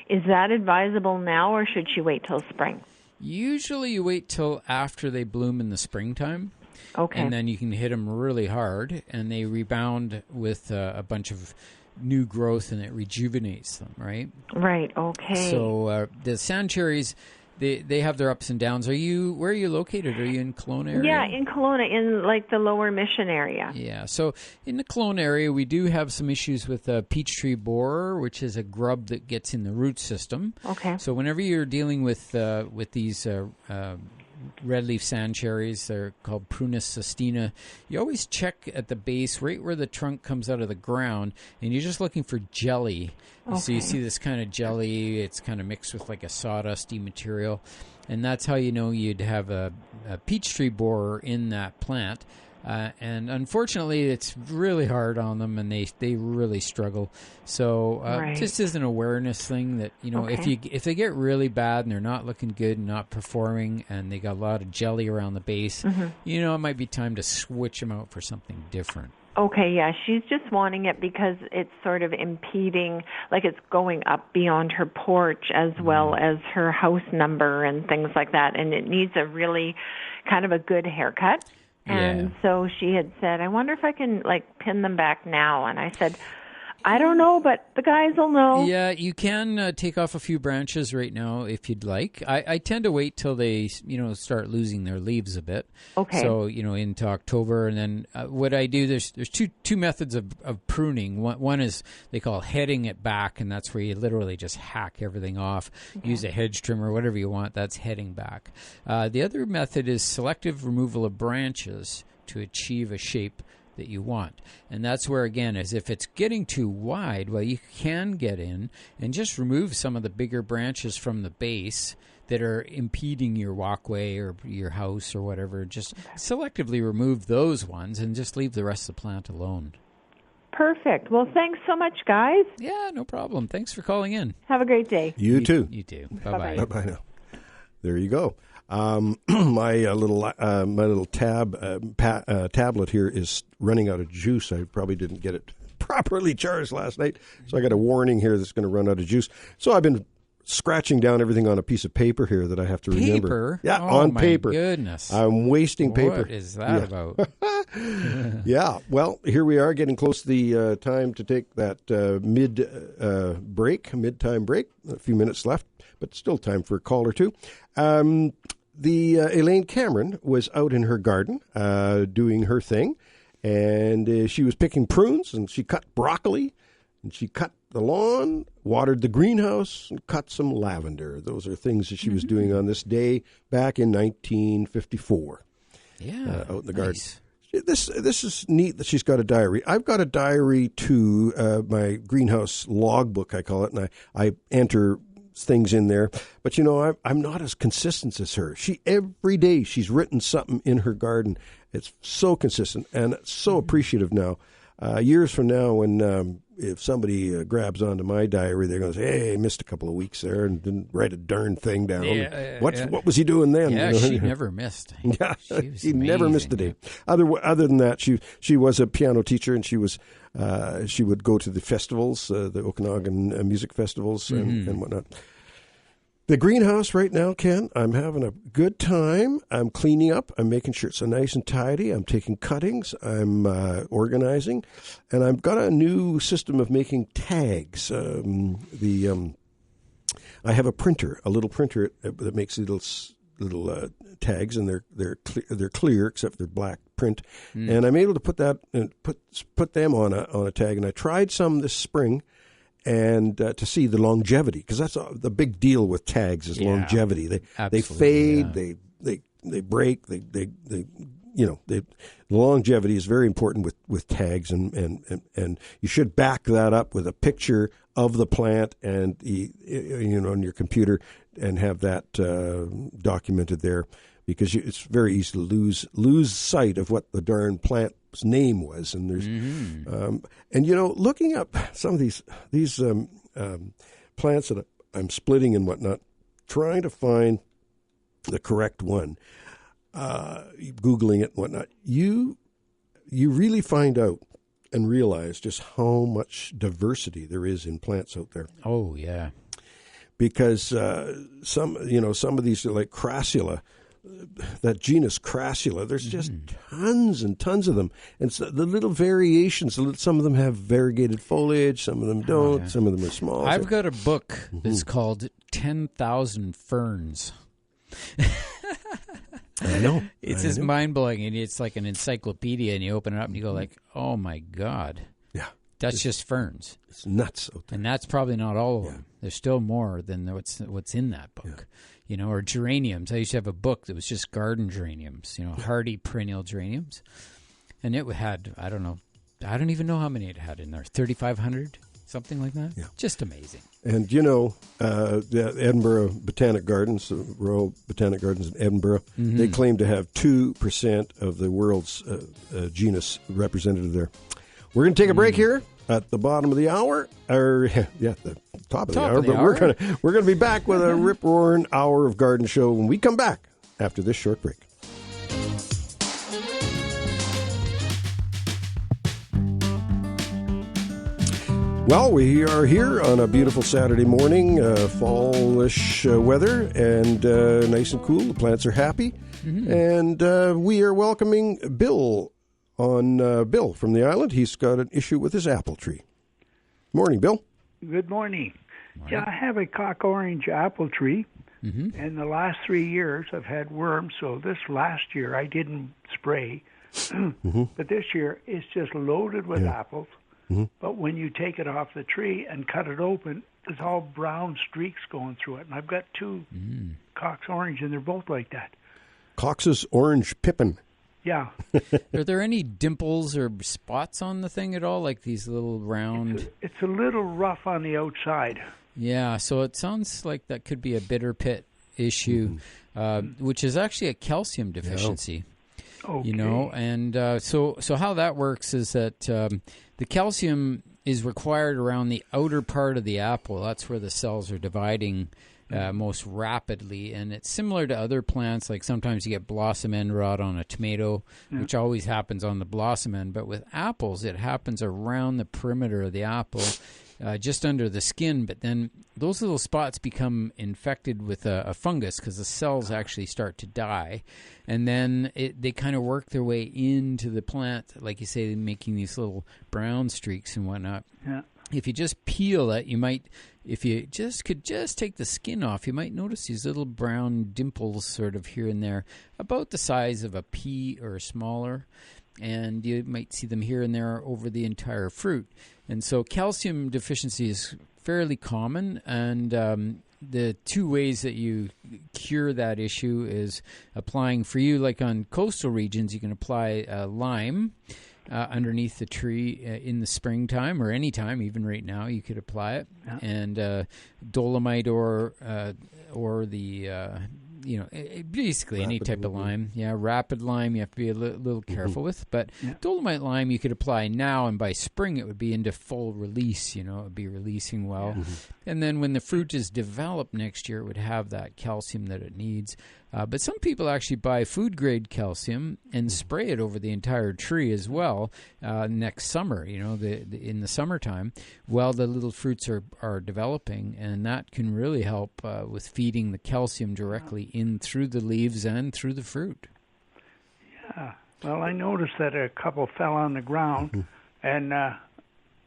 Is that advisable now, or should she wait till spring? Usually you wait till after they bloom in the springtime. Okay. And then you can hit them really hard, and they rebound with a bunch of new growth, and it rejuvenates them, right? Right, okay. So the sand cherries, they have their ups and downs. Where are you located? Are you in Kelowna area? Yeah, in Kelowna, in like the Lower Mission area. Yeah, so in the Kelowna area, we do have some issues with peach tree borer, which is a grub that gets in the root system. Okay. So whenever you're dealing with these red leaf sand cherries, they're called Prunus sestina, you always check at the base, right where the trunk comes out of the ground, and you're just looking for jelly. Okay. So you see this kind of jelly, it's kind of mixed with like a sawdusty material, and that's how you know you'd have a peach tree borer in that plant. And unfortunately, it's really hard on them, and they really struggle. So just as an awareness thing that, you know, if they get really bad and they're not looking good and not performing, and they got a lot of jelly around the base, you know, it might be time to switch them out for something different. Okay, yeah, she's just wanting it because it's sort of impeding, like it's going up beyond her porch as well as her house number and things like that, and it needs a really kind of a good haircut. And so she had said, I wonder if I can, like, pin them back now. And I said, I don't know, but the guys will know. Yeah, you can take off a few branches right now if you'd like. I tend to wait till they, you know, start losing their leaves a bit. Okay. So, you know, into October. And then what I do, there's two methods of pruning. One is they call heading it back, and that's where you literally just hack everything off. Okay. Use a hedge trimmer, whatever you want. That's heading back. The other method is selective removal of branches to achieve a shape that you want. And that's where, again, is if it's getting too wide, well, you can get in and just remove some of the bigger branches from the base that are impeding your walkway or your house or whatever. Just selectively remove those ones and just leave the rest of the plant alone. Perfect. Well, thanks so much, guys. Yeah, no problem. Thanks for calling in. Have a great day. You too. You too. Bye-bye. Bye-bye now. There you go. My little tablet here is running out of juice. I probably didn't get it properly charged last night, so I got a warning here that's going to run out of juice. So I've been scratching down everything on a piece of paper here that I have to remember. Paper? Yeah, oh, on my paper. Goodness. I'm wasting paper. What is that about? Yeah. Well, here we are getting close to the time to take that mid-time break. A few minutes left, but still time for a call or two. Elaine Cameron was out in her garden doing her thing, and she was picking prunes, and she cut broccoli, and she cut the lawn, watered the greenhouse, and cut some lavender. Those are things that she was doing on this day back in 1954. Yeah, out in the garden. This is neat that she's got a diary. I've got a diary too, my greenhouse logbook, I call it, and I enter things in there. But, you know, I'm not as consistent as her. Every day she's written something in her garden. It's so consistent and so appreciative now. Years from now, when if somebody grabs onto my diary, they're going to say, hey, I missed a couple of weeks there and didn't write a darn thing down. What was he doing then? Yeah, she never missed. Yeah, she never missed a day. Other than that, she was a piano teacher, and she would go to the festivals, the Okanagan music festivals and whatnot. The greenhouse right now, Ken, I'm having a good time. I'm cleaning up. I'm making sure it's nice and tidy. I'm taking cuttings. I'm organizing. And I've got a new system of making tags. I have a printer, a little printer that makes little tags, and they're clear except they're black print. And I'm able to put that and put them on a tag. And I tried some this spring. And to see the longevity, because that's the big deal with tags is longevity. They fade, they break, the longevity is very important with tags, and you should back that up with a picture of the plant and on your computer and have that documented there, because it's very easy to lose sight of what the darn plant's name was. And there's looking up some of these plants that I'm splitting and whatnot, trying to find the correct one, Googling it and whatnot, you really find out and realize just how much diversity there is in plants out there. Oh, yeah. Because some of these are like crassula. that genus Crassula. There's just tons and tons of them. And so the little variations, some of them have variegated foliage, some of them don't, some of them are small. I've got a book that's called 10,000 Ferns. I know. It's just mind-blowing, and it's like an encyclopedia, and you open it up and you go like, oh my God. Yeah. That's just ferns. It's nuts. And that's probably not all of them. There's still more than what's in that book. You know, or geraniums. I used to have a book that was just garden geraniums, hardy perennial geraniums. And it had, I don't even know how many it had in there, 3,500, something like that. Yeah. Just amazing. And, the Edinburgh Botanic Gardens, the Royal Botanic Gardens in Edinburgh, they claim to have 2% of the world's genus represented there. We're going to take a break here at the bottom of the hour, the top of the hour. But we're going to be back with a rip-roaring hour of garden show when we come back after this short break. Well, we are here on a beautiful Saturday morning, fallish weather, and nice and cool. The plants are happy, and we are welcoming Bill Bill from the island. He's got an issue with his apple tree. Morning, Bill. Good morning. Yeah, I have a cock orange apple tree. In the last 3 years, I've had worms, so this last year I didn't spray. But this year, it's just loaded with apples. But when you take it off the tree and cut it open, there's all brown streaks going through it. And I've got 2 Cox orange, and they're both like that. Cox's orange pippin. Yeah. Are there any dimples or spots on the thing at all, like these little round? It's a little rough on the outside. Yeah, so it sounds like that could be a bitter pit issue, which is actually a calcium deficiency. Okay. And so how that works is that the calcium is required around the outer part of the apple. That's where the cells are dividing most rapidly, and it's similar to other plants. Like sometimes you get blossom end rot on a tomato, which always happens on the blossom end, but with apples it happens around the perimeter of the apple, just under the skin. But then those little spots become infected with a fungus because the cells actually start to die, and then they kind of work their way into the plant, like you say, making these little brown streaks and whatnot. If you just peel it, if you could take the skin off, you might notice these little brown dimples sort of here and there, about the size of a pea or smaller, and you might see them here and there over the entire fruit. And so calcium deficiency is fairly common, and the 2 ways that you cure that issue is applying, for you, like on coastal regions, you can apply lime underneath the tree in the springtime or any time, even right now, you could apply it. And Dolomite or the basically any type of lime. Rapid lime you have to be a little careful with. But Dolomite lime you could apply now, and by spring it would be into full release. It would be releasing well. And then when the fruit is developed next year, it would have that calcium that it needs. But some people actually buy food-grade calcium and spray it over the entire tree as well next summer, in the summertime, while the little fruits are developing. And that can really help with feeding the calcium directly in through the leaves and through the fruit. Yeah. Well, I noticed that a couple fell on the ground, and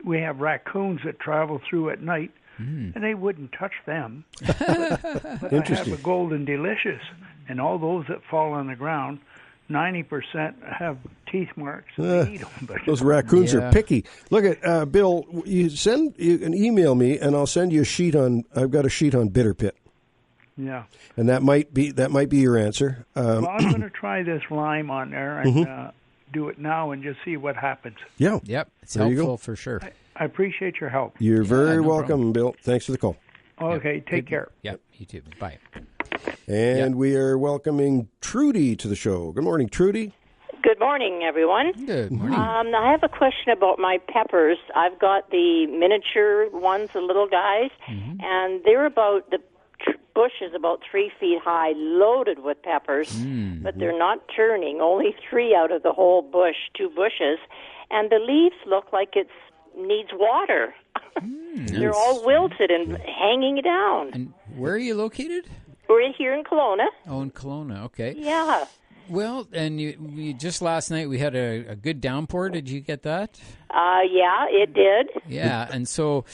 we have raccoons that travel through at night, and they wouldn't touch them. But I have a golden delicious, and all those that fall on the ground, 90% have teeth marks. They eat them, but those raccoons are picky. Look at Bill. You can email me, and I'll send you a sheet on. I've got a sheet on bitter pit. Yeah, and that might be your answer. Well, I'm going to try this lime on there and do it now and just see what happens. Yeah. Yep. It's there helpful for sure. I appreciate your help. You're very welcome, problem. Bill. Thanks for the call. Okay, take care. Yep, you too. Bye. And we are welcoming Trudy to the show. Good morning, Trudy. Good morning, everyone. Good morning. I have a question about my peppers. I've got the miniature ones, the little guys, and they're about, the bush is about 3 feet high, loaded with peppers, but they're not turning, only 3 out of the whole bush, 2 bushes, and the leaves look like it needs water. They're all wilted and hanging down. And where are you located? We're here in Kelowna. Oh, in Kelowna, okay. Yeah. Well, and you just last night we had a good downpour. Did you get that? Yeah, it did. Yeah, and so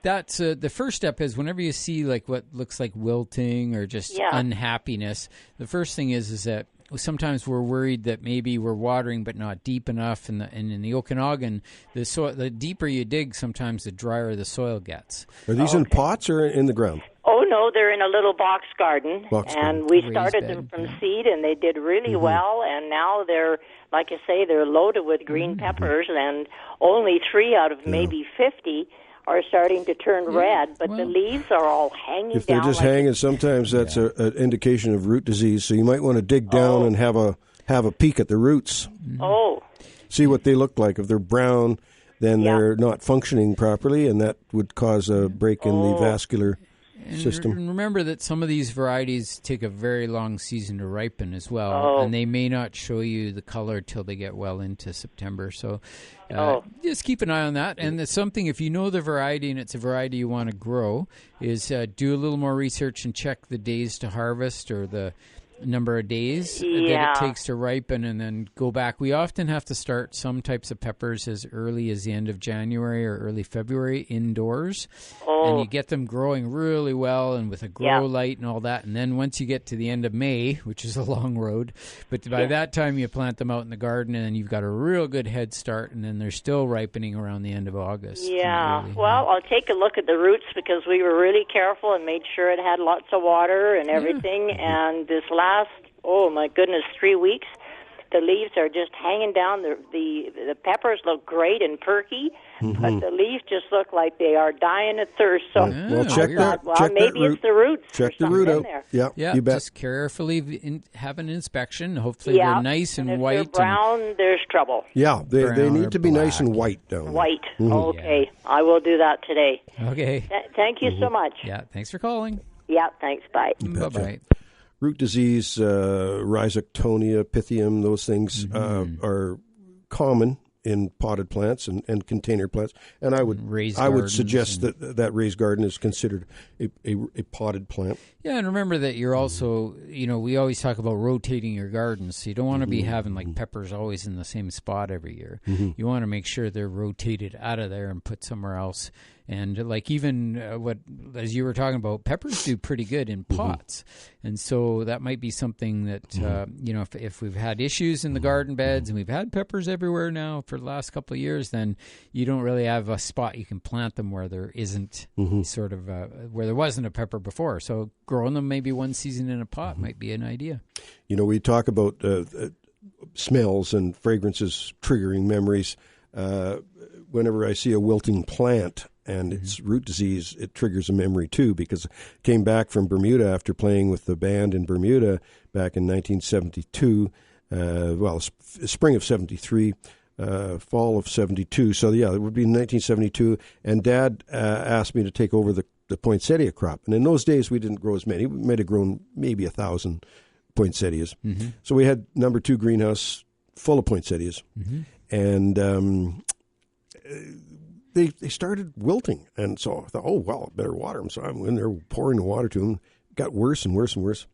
that's the first step is whenever you see like what looks like wilting or just unhappiness, the first thing is that sometimes we're worried that maybe we're watering but not deep enough, and in the Okanagan, the deeper you dig, sometimes the drier the soil gets. Are these in pots or in the ground? Oh, no, they're in a little box garden, and we started them from seed, and they did really well, and now they're, like I say, they're loaded with green peppers, and only 3 out of maybe 50 are starting to turn red, but the leaves are all hanging down. If they're just hanging, sometimes that's an indication of root disease, so you might want to dig down and have a peek at the roots. Oh. See what they look like. If they're brown, then they're not functioning properly, and that would cause a break in the vascular system. And remember that some of these varieties take a very long season to ripen as well, and they may not show you the color till they get well into September. So just keep an eye on that. And it's something, if you know the variety and it's a variety you want to grow, is do a little more research and check the days to harvest or the number of days that it takes to ripen, and then go back. We often have to start some types of peppers as early as the end of January or early February indoors, and you get them growing really well and with a grow light and all that, and then once you get to the end of May, which is a long road, but by that time you plant them out in the garden, and then you've got a real good head start, and then they're still ripening around the end of August. Well, I'll take a look at the roots, because we were really careful and made sure it had lots of water and everything, and this last 3 weeks, the leaves are just hanging down. The peppers look great and perky, but the leaves just look like they are dying of thirst. So check maybe it's the roots. Check the root out. Yeah, you bet. Just carefully have an inspection. Hopefully they're nice and white. If they're brown, there's trouble. Yeah, they need to be nice and white down. White. Okay, I will do that today. Okay. Thank you so much. Yeah, thanks for calling. Yeah, thanks. Bye. Bye-bye. Root disease, rhizoctonia, pythium, those things are common in potted plants and container plants. And I would suggest that raised garden is considered a potted plant. Yeah, and remember that you're also, we always talk about rotating your gardens. So you don't want to be having like peppers always in the same spot every year. You want to make sure they're rotated out of there and put somewhere else. And like even as you were talking about, peppers do pretty good in pots. And so that might be something that, if we've had issues in the garden beds and we've had peppers everywhere now for the last couple of years, then you don't really have a spot you can plant them where there isn't sort of, where there wasn't a pepper before. So growing them maybe one season in a pot might be an idea. We talk about smells and fragrances triggering memories. Whenever I see a wilting plant and it's root disease, it triggers a memory too, because I came back from Bermuda after playing with the band in Bermuda back in 1972, spring of 73, fall of 72. So, it would be 1972, and Dad asked me to take over the poinsettia crop. And in those days, we didn't grow as many. We might have grown maybe 1,000 poinsettias. So we had number 2 greenhouse full of poinsettias. And they started wilting, and so I thought, I better water them. So I'm in there pouring the water to them. It got worse and worse and worse.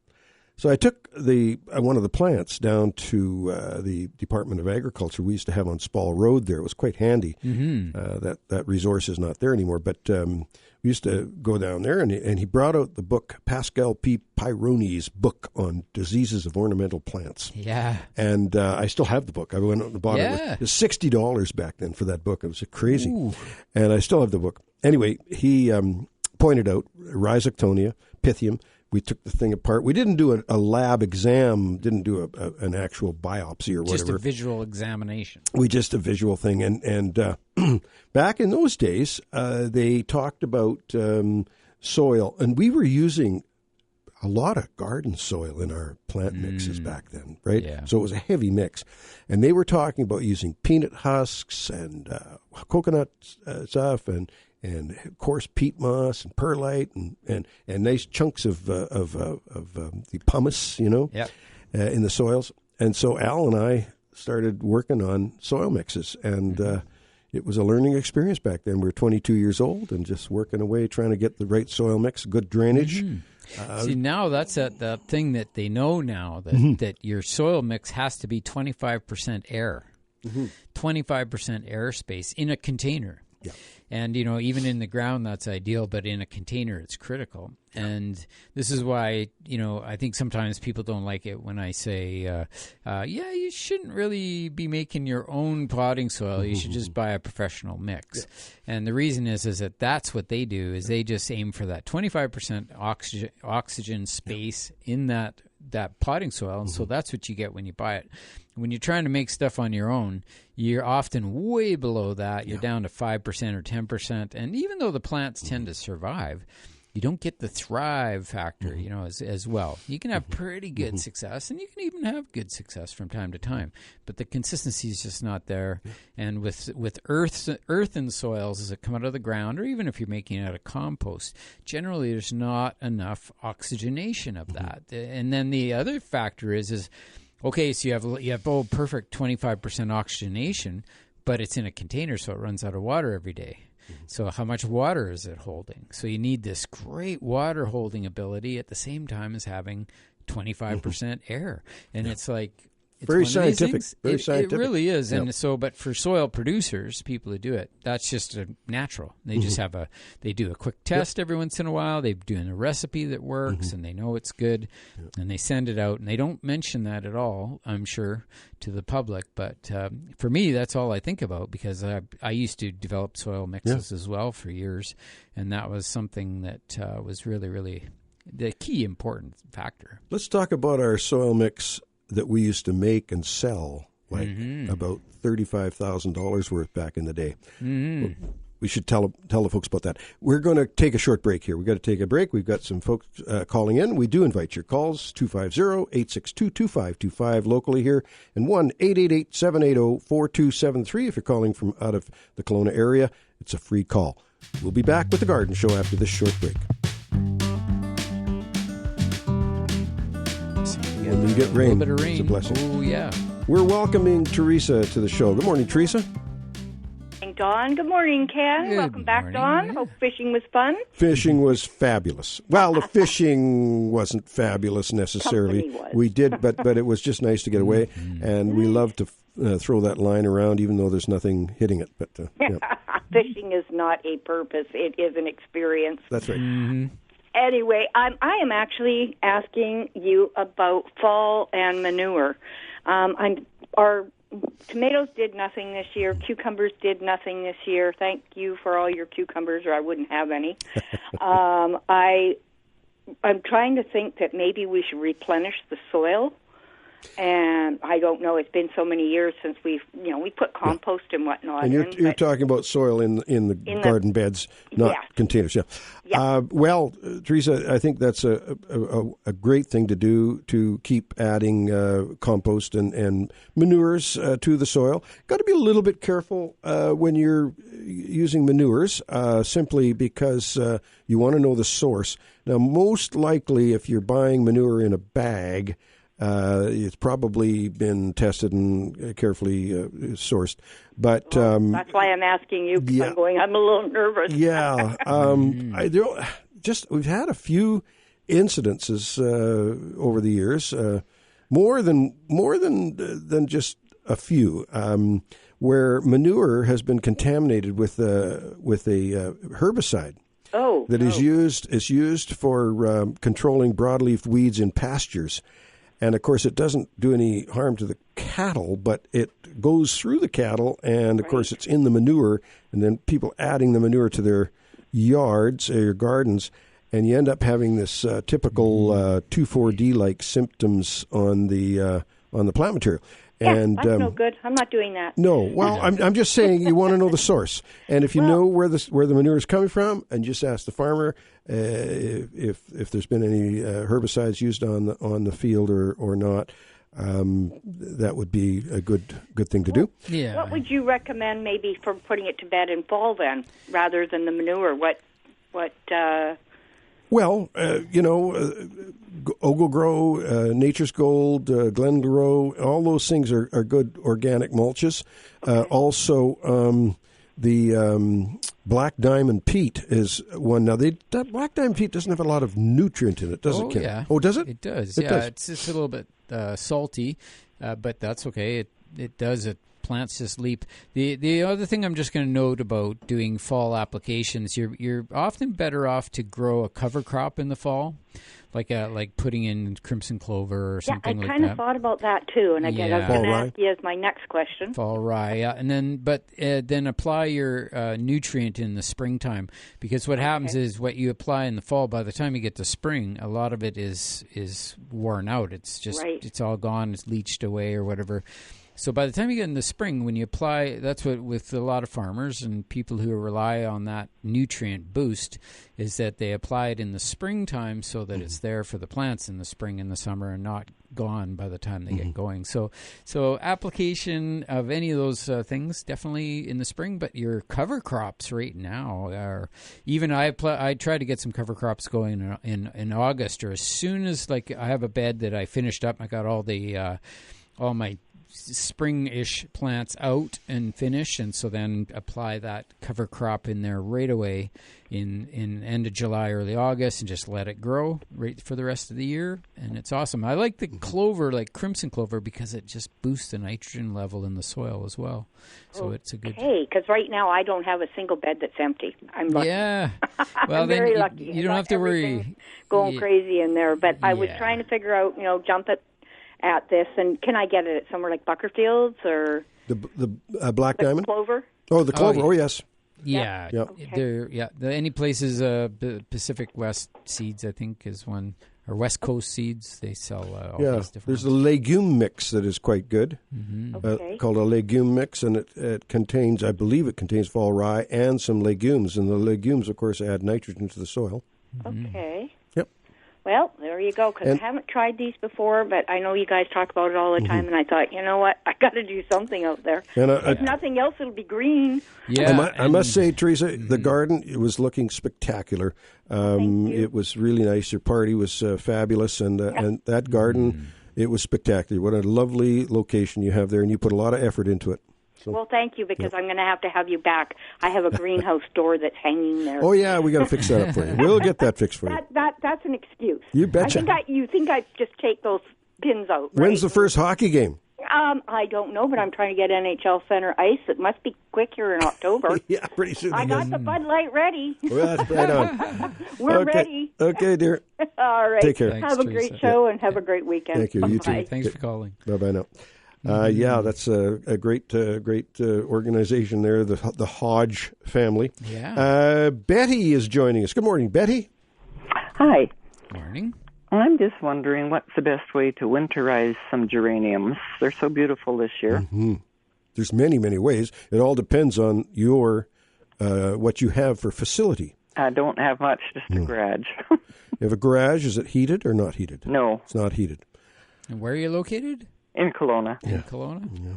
So I took one of the plants down to the Department of Agriculture we used to have on Spall Road there. It was quite handy. That resource is not there anymore, but we used to go down there, and he brought out the book, Pascal P. Pyrone's book on diseases of ornamental plants. Yeah. And I still have the book. I went out and bought it. It was $60 back then for that book. It was crazy. Ooh. And I still have the book. Anyway, he pointed out rhizoctonia, pythium. We took the thing apart. We didn't do a lab exam, didn't do an actual biopsy or whatever. Just a visual examination. Just a visual thing. And back in those days, they talked about soil. And we were using a lot of garden soil in our plant mixes back then, right? Yeah. So it was a heavy mix. And they were talking about using peanut husks and coconut stuff and coarse peat moss and perlite and nice chunks of the pumice, in the soils. And so Al and I started working on soil mixes, and it was a learning experience back then. We were 22 years old and just working away trying to get the right soil mix, good drainage. See, now that's that thing that they know now, that your soil mix has to be 25% air, 25% air space in a container. Yeah. And, even in the ground, that's ideal, but in a container, it's critical. Yeah. And this is why, I think sometimes people don't like it when I say, you shouldn't really be making your own potting soil. You should just buy a professional mix. Yeah. And the reason is that that's what they do, is they just aim for that 25% oxygen space in that potting soil. And so that's what you get when you buy it. When you're trying to make stuff on your own, you're often way below that. You're down to 5% or 10%. And even though the plants tend to survive, you don't get the thrive factor, as well. You can have pretty good success, and you can even have good success from time to time. But the consistency is just not there. And with earthen soils as it come out of the ground, or even if you're making it out of compost, generally there's not enough oxygenation of that. And then the other factor is okay, so you have perfect 25% oxygenation, but it's in a container, so it runs out of water every day. So how much water is it holding? So you need this great water holding ability at the same time as having 25% air. And it's like... It's very scientific. Very scientific. It really is. Yep. And so, but for soil producers, people who do it, that's just a natural. They just they do a quick test every once in a while. They're doing a recipe that works and they know it's good and they send it out. And they don't mention that at all, I'm sure, to the public. But for me, that's all I think about, because I used to develop soil mixes as well for years. And that was something that was really, really the key important factor. Let's talk about our soil mix that we used to make and sell, like about $35,000 worth back in the day. We should tell the folks about that. We're going to take a short break here. We've got to take a break. We've got some folks calling in. We do invite your calls, 250-862-2525 locally here, and 1-888-780-4273 if you're calling from out of the Kelowna area. It's a free call. We'll be back with The Garden Show after this short break. When we get rain, a little bit of rain. It's a blessing. Oh, yeah. We're welcoming Teresa to the show. Good morning, Teresa. Dawn. Good morning, Ken. Welcome back, Dawn. Hope fishing was fun. Fishing was fabulous. Well, the fishing wasn't fabulous necessarily. We did, but it was just nice to get away, and we love to throw that line around, even though there's nothing hitting it. But Fishing is not a purpose; it is an experience. That's right. Anyway, I am actually asking you about fall and manure. Our tomatoes did nothing this year. Cucumbers did nothing this year. Thank you for all your cucumbers, or I wouldn't have any. I'm trying to think that maybe we should replenish the soil. And I don't know. It's been so many years since we put compost and whatnot. And you're talking about soil in the garden beds, not containers. Yeah. Well, Teresa, I think that's a great thing to do, to keep adding compost and manures to the soil. Got to be a little bit careful when you're using manures, simply because you want to know the source. Now, most likely, if you're buying manure in a bag, it's probably been tested and carefully sourced, but that's why I'm asking you. Because I'm a little nervous. Yeah, we've had a few incidences over the years, more than just a few, where manure has been contaminated with a herbicide. Is used for controlling broadleaf weeds in pastures. And, of course, it doesn't do any harm to the cattle, but it goes through the cattle, and, of course, it's in the manure, and then people adding the manure to their yards or gardens, and you end up having this typical 2,4-D-like symptoms on the plant material. Yeah, and that's no good. I'm not doing that. No, well, I'm just saying you want to know the source, and if you know where the manure is coming from, and just ask the farmer if there's been any herbicides used on the field or not, that would be a good thing to do. Yeah. What would you recommend maybe for putting it to bed in fall then, rather than the manure? What? Well, Ogle Grow, Nature's Gold, Glen Grow, all those things are good organic mulches. Also, The black diamond peat is one. Now, that black diamond peat doesn't have a lot of nutrient in it, does it, Ken? Yeah. Oh, does it? It does. It does. It's just a little bit salty, but that's okay. It does. Plants just leap. The other thing I'm just going to note about doing fall applications, you're often better off to grow a cover crop in the fall, like putting in crimson clover or something like that. Yeah, I kind of thought about that too. And again, I was going to ask you as my next question. Fall rye, yeah. And then apply your nutrient in the springtime, because what happens is what you apply in the fall, by the time you get to spring, a lot of it is worn out. It's just it's all gone. It's leached away or whatever. So by the time you get in the spring, when you apply, that's what with a lot of farmers and people who rely on that nutrient boost, is that they apply it in the springtime so that it's there for the plants in the spring and the summer and not gone by the time they get going. So application of any of those things definitely in the spring, but your cover crops right now are, even I try to get some cover crops going in August, or as soon as, like, I have a bed that I finished up. I got all my spring-ish plants out and finished, and so then apply that cover crop in there right away in end of July, early August, and just let it grow right for the rest of the year. And it's awesome. I like the clover, like crimson clover, because it just boosts the nitrogen level in the soil as well. So it's a good... Hey, because right now I don't have a single bed that's empty. I'm lucky. Yeah. Well, I'm then very lucky. You don't have to worry. Going crazy in there, but I was trying to figure out, jump it at this, and can I get it at somewhere like Buckerfield's or the black diamond clover? Oh, the clover. Oh, yes. Yeah, Yep. Okay. Any places, Pacific West Seeds, I think, is one, or West Coast Seeds. They sell all these different. There's a legume mix that is quite good, called a legume mix, and it contains, I believe, it contains fall rye and some legumes, and the legumes, of course, add nitrogen to the soil. Okay. Yep. Well, there you go, because I haven't tried these before, but I know you guys talk about it all the time, and I thought, you know what, I got to do something out there. And if nothing else, it'll be green. Yeah, I must say, Teresa, the garden, it was looking spectacular. It was really nice. Your party was fabulous, and that garden, it was spectacular. What a lovely location you have there, and you put a lot of effort into it. So, well, thank you, because I'm going to have you back. I have a greenhouse door that's hanging there. Oh, yeah, we got to fix that up for you. We'll get that fixed for you. That's an excuse. You betcha. You think I'd just take those pins out, right? When's the first hockey game? I don't know, but I'm trying to get NHL Center ice. It must be quick here in October. Yeah, pretty soon. I got the Bud Light ready. Well, that's right on. We're ready. Okay, dear. All right. Take care. Thanks, have a great show and have a great weekend. Thank you. Bye-bye. You too. Thanks for calling. Bye-bye now. Yeah, that's a great organization there, the Hodge family. Yeah. Betty is joining us. Good morning, Betty. Hi. Morning. I'm just wondering what's the best way to winterize some geraniums. They're so beautiful this year. Mm-hmm. There's many, many ways. It all depends on your what you have for facility. I don't have much, just a garage. You have a garage. Is it heated or not heated? No. It's not heated. And where are you located? In Kelowna. In Kelowna? Yeah.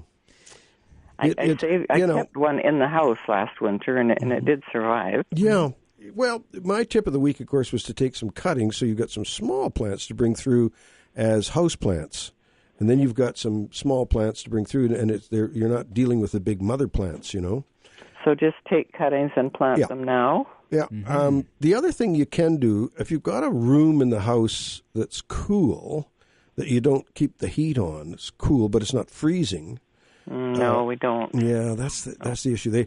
I kept one in the house last winter, and it did survive. Yeah. Well, my tip of the week, of course, was to take some cuttings, so you've got some small plants to bring through as house plants. And then you've got some small plants to bring through, and you're not dealing with the big mother plants, So just take cuttings and plant them now? Yeah. Mm-hmm. The other thing you can do, if you've got a room in the house that's cool, that you don't keep the heat on, it's cool, but it's not freezing. No, we don't. Yeah, that's the issue.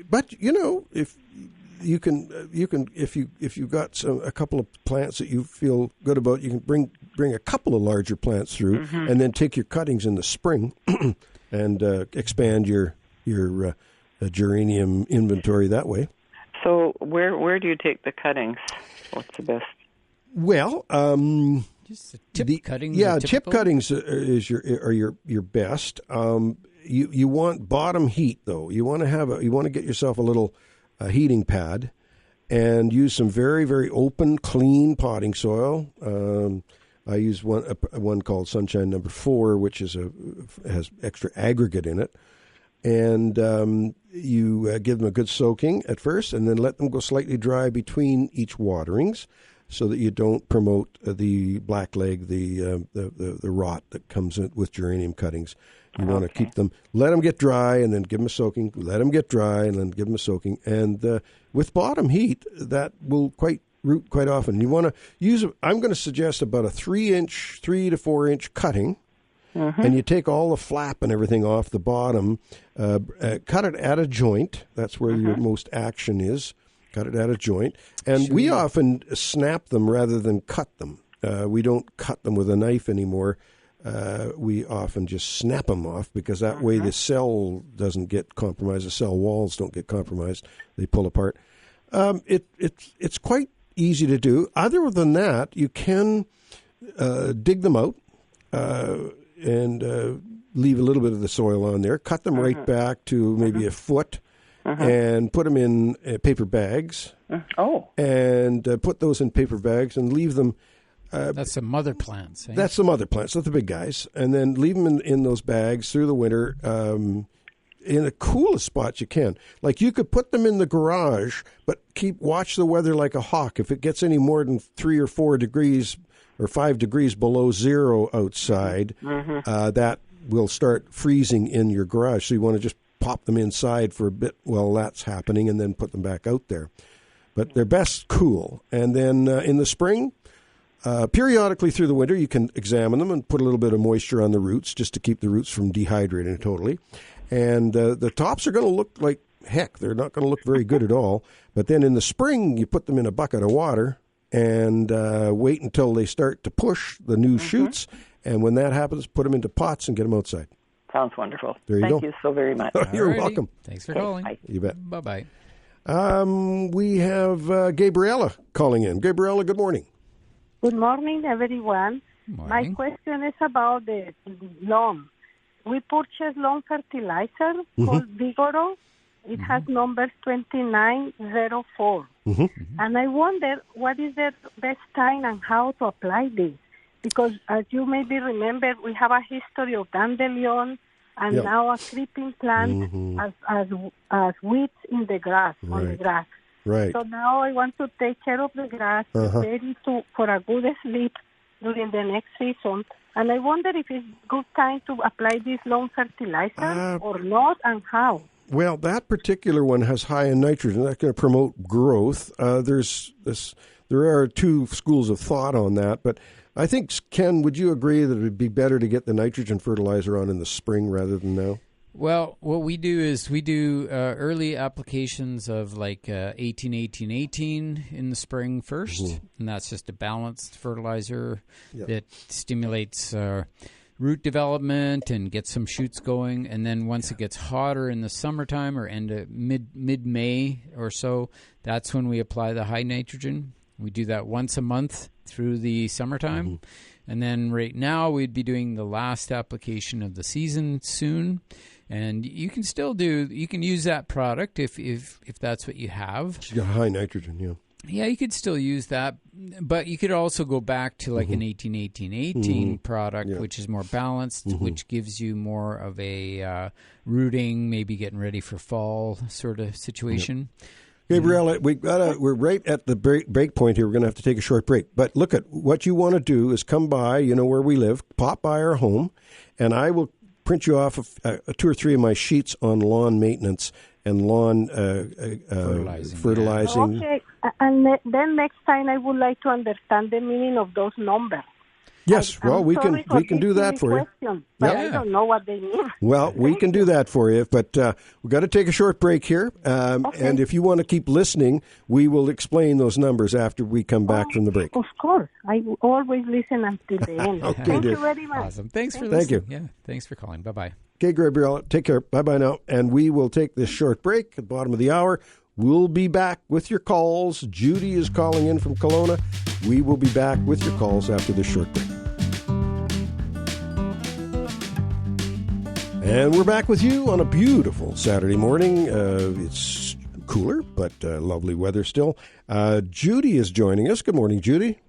But if you can if you've got a couple of plants that you feel good about, you can bring a couple of larger plants through, and then take your cuttings in the spring and expand your geranium inventory that way. So where do you take the cuttings? What's the best? Well, just tip cuttings. Yeah, tip cuttings is your best. You want bottom heat though. You want to get yourself a little heating pad, and use some very, very open, clean potting soil. I use one called Sunshine Number 4, which has extra aggregate in it, and you give them a good soaking at first, and then let them go slightly dry between each waterings. so that you don't promote the blackleg, the rot that comes in with geranium cuttings. You want to keep them, let them get dry, and then give them a soaking. Let them get dry, and then give them a soaking. And with bottom heat, that will root quite often. You want to use. I'm going to suggest about a 3 to 4 inch cutting. And you take all the flap and everything off the bottom, cut it at a joint. That's where your most action is. Cut it at a joint. And we often snap them rather than cut them. We don't cut them with a knife anymore. We often just snap them off because that way the cell doesn't get compromised. The cell walls don't get compromised. They pull apart. It's quite easy to do. Other than that, you can dig them out. And leave a little bit of the soil on there. Cut them right back to maybe a foot, and put them in paper bags. And put those in paper bags and leave them. That's the mother plants. Eh? That's the mother plants. That's the big guys. And then leave them in those bags through the winter in the coolest spots you can. Like you could put them in the garage, but watch the weather like a hawk. If it gets any more than 3 or 4 degrees or 5 degrees below zero outside, that will start freezing in your garage. So you want to just pop them inside for a bit while that's happening and then put them back out there. But they're best cool. And then in the spring, periodically through the winter, you can examine them and put a little bit of moisture on the roots just to keep the roots from dehydrating totally. And the tops are going to look like heck. They're not going to look very good at all. But then in the spring, you put them in a bucket of water and wait until they start to push the new shoots. And when that happens, put them into pots and get them outside. Sounds wonderful. There you go. Thank you so very much. You're welcome. Thanks for calling. Bye. You bet. Bye-bye. We have Gabriella calling in. Gabriella, good morning. Good morning, everyone. Morning. My question is about the lawn. We purchased lawn fertilizer called Vigoro. It has number 2904. And I wonder what is the best time and how to apply this. Because as you maybe remember, we have a history of dandelion and now a creeping plant as weeds in the grass, on the grass. Right. So now I want to take care of the grass, ready for a good sleep during the next season. And I wonder if it's good time to apply this lawn fertilizer or not, and how. Well, that particular one has high in nitrogen. That's going to promote growth. There are two schools of thought on that, but I think, Ken, would you agree that it would be better to get the nitrogen fertilizer on in the spring rather than now? Well, what we do is we do early applications of like 18-18-18 in the spring first, and that's just a balanced fertilizer that stimulates root development and gets some shoots going. And then once it gets hotter in the summertime or end of mid-May or so, that's when we apply the high nitrogen. We do that once a month through the summertime. And then right now we'd be doing the last application of the season soon. And you can still you can use that product if that's what you have. It's got high nitrogen, Yeah, you could still use that, but you could also go back to like an 18-18-18 product, which is more balanced, which gives you more of a rooting, maybe getting ready for fall sort of situation. Gabriella, we're right at the break point here. We're going to have to take a short break. But look, at what you want to do is come by, where we live, pop by our home, and I will print you off 2 or 3 of my sheets on lawn maintenance and lawn fertilizing. Okay, and then next time I would like to understand the meaning of those numbers. Yes, we can do that for you. I don't know what they mean. Well, we can do that for you, but we've got to take a short break here. And if you want to keep listening, we will explain those numbers after we come back from the break. Of course. I always listen until the end. Okay, Thank you very much. Awesome. Thanks for listening. Thank you. Yeah, thanks for calling. Bye-bye. Okay, Gabriella, take care. Bye-bye now. And we will take this short break at the bottom of the hour. We'll be back with your calls. Judy is calling in from Kelowna. We will be back with your calls after this short break. And we're back with you on a beautiful Saturday morning. It's cooler, but lovely weather still. Judy is joining us. Good morning, Judy.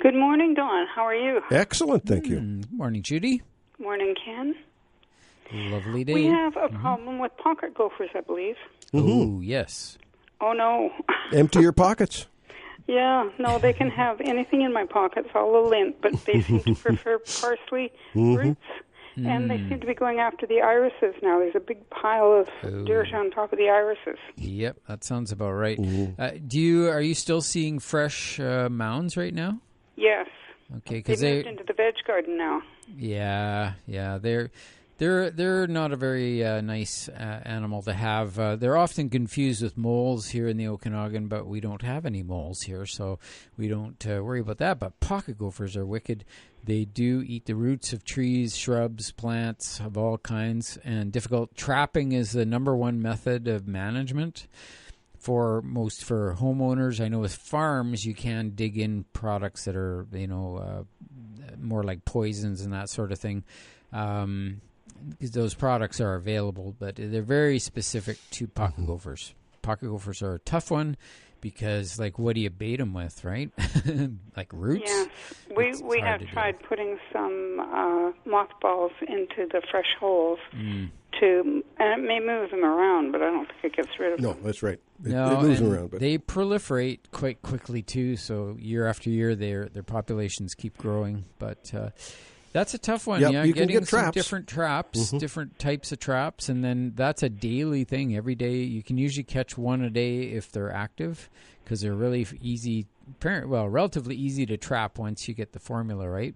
Good morning, Dawn. How are you? Excellent, thank you. Good morning, Judy. Morning, Ken. Lovely day. We have a problem with pocket gophers, I believe. Oh, yes. Oh, no. Empty your pockets. Yeah, no, they can have anything in my pockets, all the lint, but they seem to prefer parsley roots. And they seem to be going after the irises now. There's a big pile of dirt on top of the irises. Yep, that sounds about right. Are you still seeing fresh mounds right now? Yes. Okay, because they moved into the veg garden now. Yeah, they're not a very nice animal to have. They're often confused with moles here in the Okanagan, but we don't have any moles here, so we don't worry about that. But pocket gophers are wicked. They do eat the roots of trees, shrubs, plants of all kinds, and difficult. Trapping is the number one method of management for homeowners. I know with farms you can dig in products that are more like poisons and that sort of thing. Because those products are available, but they're very specific to pocket gophers. Pocket gophers are a tough one because, what do you bait them with, right? Like roots? Yes. We have tried putting some mothballs into the fresh holes and it may move them around, but I don't think it gets rid of them. No, that's right. It No, moves and them around. But they proliferate quite quickly, too, so year after year their populations keep growing, but... that's a tough one. Yep, yeah, you can getting get some traps. different traps, different types of traps, and then that's a daily thing. Every day you can usually catch one a day if they're active, because they're really relatively easy to trap once you get the formula right.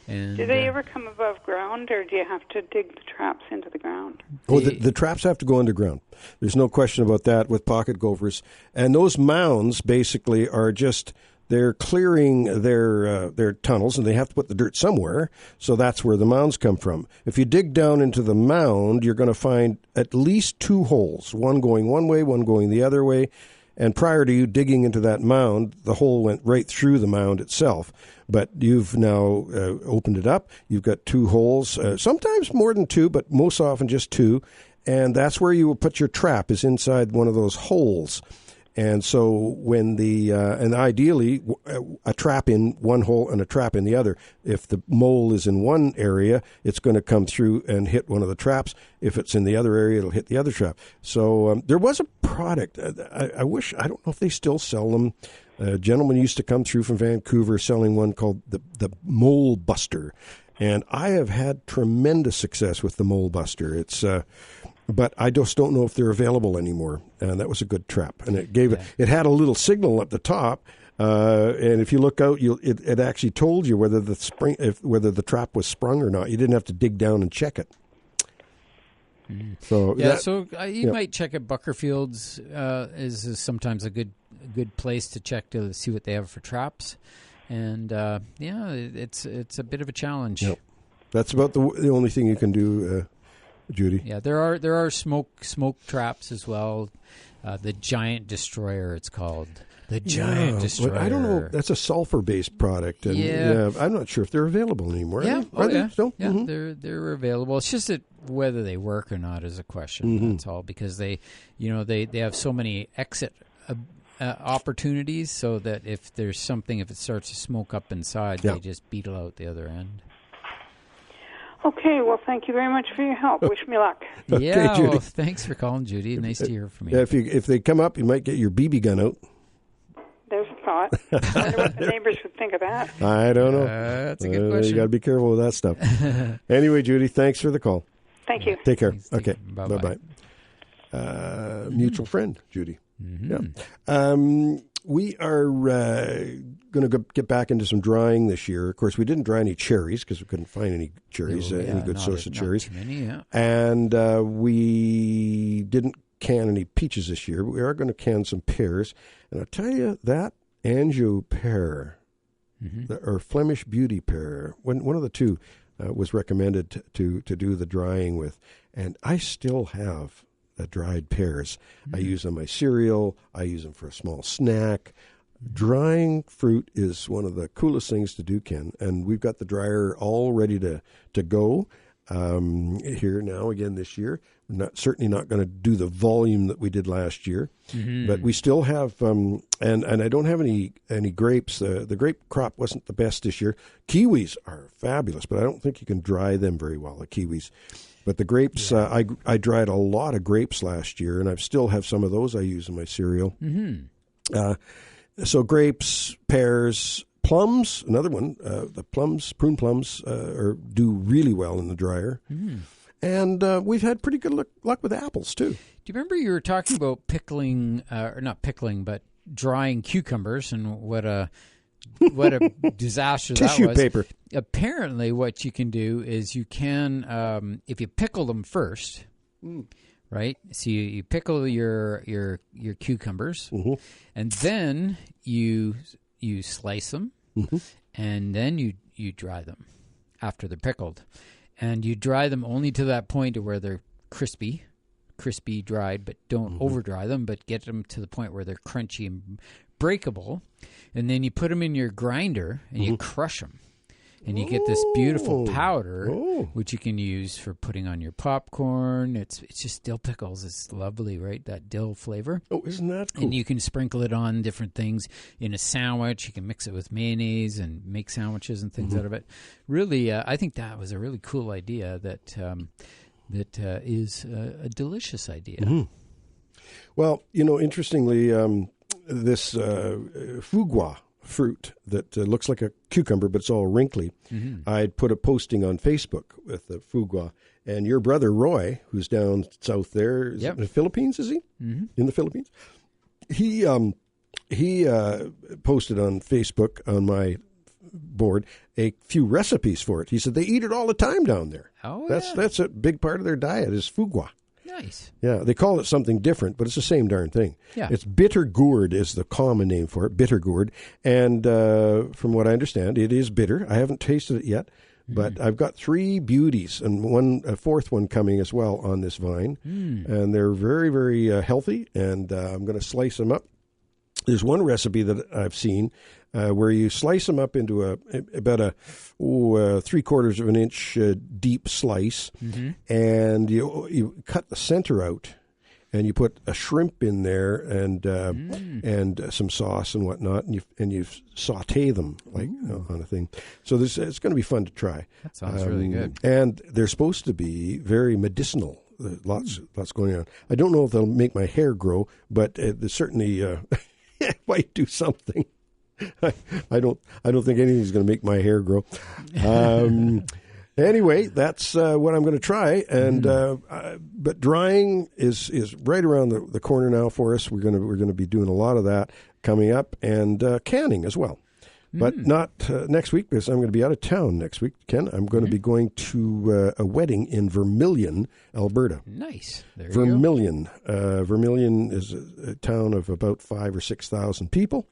And do they ever come above ground, or do you have to dig the traps into the ground? The traps have to go underground. There's no question about that with pocket gophers, and those mounds basically are just. They're clearing their tunnels, and they have to put the dirt somewhere, so that's where the mounds come from. If you dig down into the mound, you're going to find at least two holes, one going one way, one going the other way, and prior to you digging into that mound, the hole went right through the mound itself. But you've now opened it up. You've got two holes, sometimes more than two, but most often just two, and that's where you will put your trap, is inside one of those holes. And so when and ideally a trap in one hole and a trap in the other. If the mole is in one area, it's going to come through and hit one of the traps. If it's in the other area, it'll hit the other trap. So there was a product. I don't know if they still sell them. A gentleman used to come through from Vancouver selling one called the Mole Buster. And I have had tremendous success with the Mole Buster. It's... but I just don't know if they're available anymore. And that was a good trap. And it had a little signal at the top. And if you look out, it actually told you whether the trap was sprung or not. You didn't have to dig down and check it. So you might check at Buckerfield's. Is sometimes a good place to check to see what they have for traps. And it's a bit of a challenge. Yep. That's about the only thing you can do. Judy. Yeah, there are smoke traps as well. The Giant Destroyer, it's called. The Giant Destroyer. I don't know. That's a sulfur-based product. And I'm not sure if they're available anymore. Yeah, are they still? Yeah, they're available. It's just that whether they work or not is a question. That's all, because they have so many exit opportunities, so that if it starts to smoke up inside, they just beetle out the other end. Okay, well, thank you very much for your help. Wish me luck. Okay, well, thanks for calling, Judy. Nice to hear from you. Yeah, if they come up, you might get your BB gun out. There's a thought. I wonder what the neighbors would think of that. I don't know. That's a good question. You got to be careful with that stuff. Anyway, Judy, thanks for the call. Thank you. Take care. Thanks. Okay. Bye-bye. Mutual friend, Judy. Yeah. We are going to get back into some drying this year. Of course, we didn't dry any cherries because we couldn't find any cherries, any good source of cherries. Too many, yeah. And we didn't can any peaches this year, but we are going to can some pears. And I'll tell you, that Anjou pear, or Flemish beauty pear, one of the two was recommended to do the drying with. And I still have dried pears. I use them in my cereal. I use them for a small snack. Drying fruit is one of the coolest things to do, Ken. And we've got the dryer all ready to go here now again this year. We're certainly not going to do the volume that we did last year, but we still have. And I don't have any grapes. The grape crop wasn't the best this year. Kiwis are fabulous, but I don't think you can dry them very well. The kiwis. But the grapes, I dried a lot of grapes last year, and I still have some of those I use in my cereal. So grapes, pears, plums, another one. The prune plums, do really well in the dryer. And we've had pretty good luck with apples, too. Do you remember you were talking about pickling, or not pickling, but drying cucumbers, and what a disaster that was. Tissue paper. Apparently what you can do is you can, if you pickle them first, right? So you pickle your cucumbers, and then you slice them, and then you dry them after they're pickled. And you dry them only to that point where they're crispy dried, but don't over-dry them, but get them to the point where they're crunchy and breakable. And then you put them in your grinder, and you crush them. And you get this beautiful powder, which you can use for putting on your popcorn. It's just dill pickles. It's lovely, right? That dill flavor. Oh, isn't that cool? And you can sprinkle it on different things in a sandwich. You can mix it with mayonnaise and make sandwiches and things out of it. Really, I think that was a really cool idea that is a delicious idea. Well, interestingly, this fugua fruit that looks like a cucumber, but it's all wrinkly. I'd put a posting on Facebook with the fugua, and your brother Roy, who's down south there, is in the Philippines, is he? In the Philippines? He posted on Facebook on my board a few recipes for it. He said they eat it all the time down there. That's a big part of their diet is fugua. Nice. Yeah, they call it something different, but it's the same darn thing. Yeah. It's bitter gourd is the common name for it, bitter gourd. And from what I understand, it is bitter. I haven't tasted it yet, but I've got 3 beauties and a fourth one coming as well on this vine. And they're very, very healthy, and I'm going to slice them up. There's one recipe that I've seen where you slice them up into about a 3/4 of an inch deep slice, and you cut the center out, and you put a shrimp in there and some sauce and whatnot, and you saute them like on a thing. So it's going to be fun to try. That sounds really good. And they're supposed to be very medicinal. Lots going on. I don't know if they'll make my hair grow, but they certainly might do something. I don't think anything's going to make my hair grow. Anyway, that's what I'm going to try. And but drying is right around the corner now for us. We're going to be doing a lot of that coming up, and canning as well. But not next week, because I'm going to be out of town next week, Ken. I'm going to be going to a wedding in Vermilion, Alberta. Nice. There Vermilion. Vermilion is a town of about 5,000 or 6,000 people.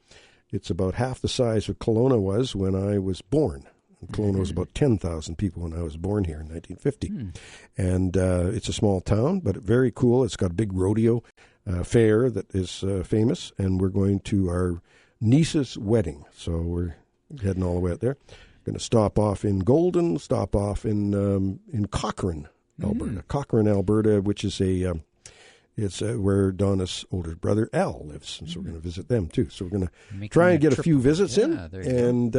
It's about half the size of Kelowna was when I was born. Kelowna was about 10,000 people when I was born here in 1950. And it's a small town, but very cool. It's got a big rodeo fair that is famous, and we're going to our niece's wedding. So we're heading all the way out there. Going to stop off in Golden, stop off in Cochrane, Alberta. Cochrane, Alberta, which is it's where Donna's older brother Al lives, and so we're going to visit them too. So we're going to try and get a few visits in, and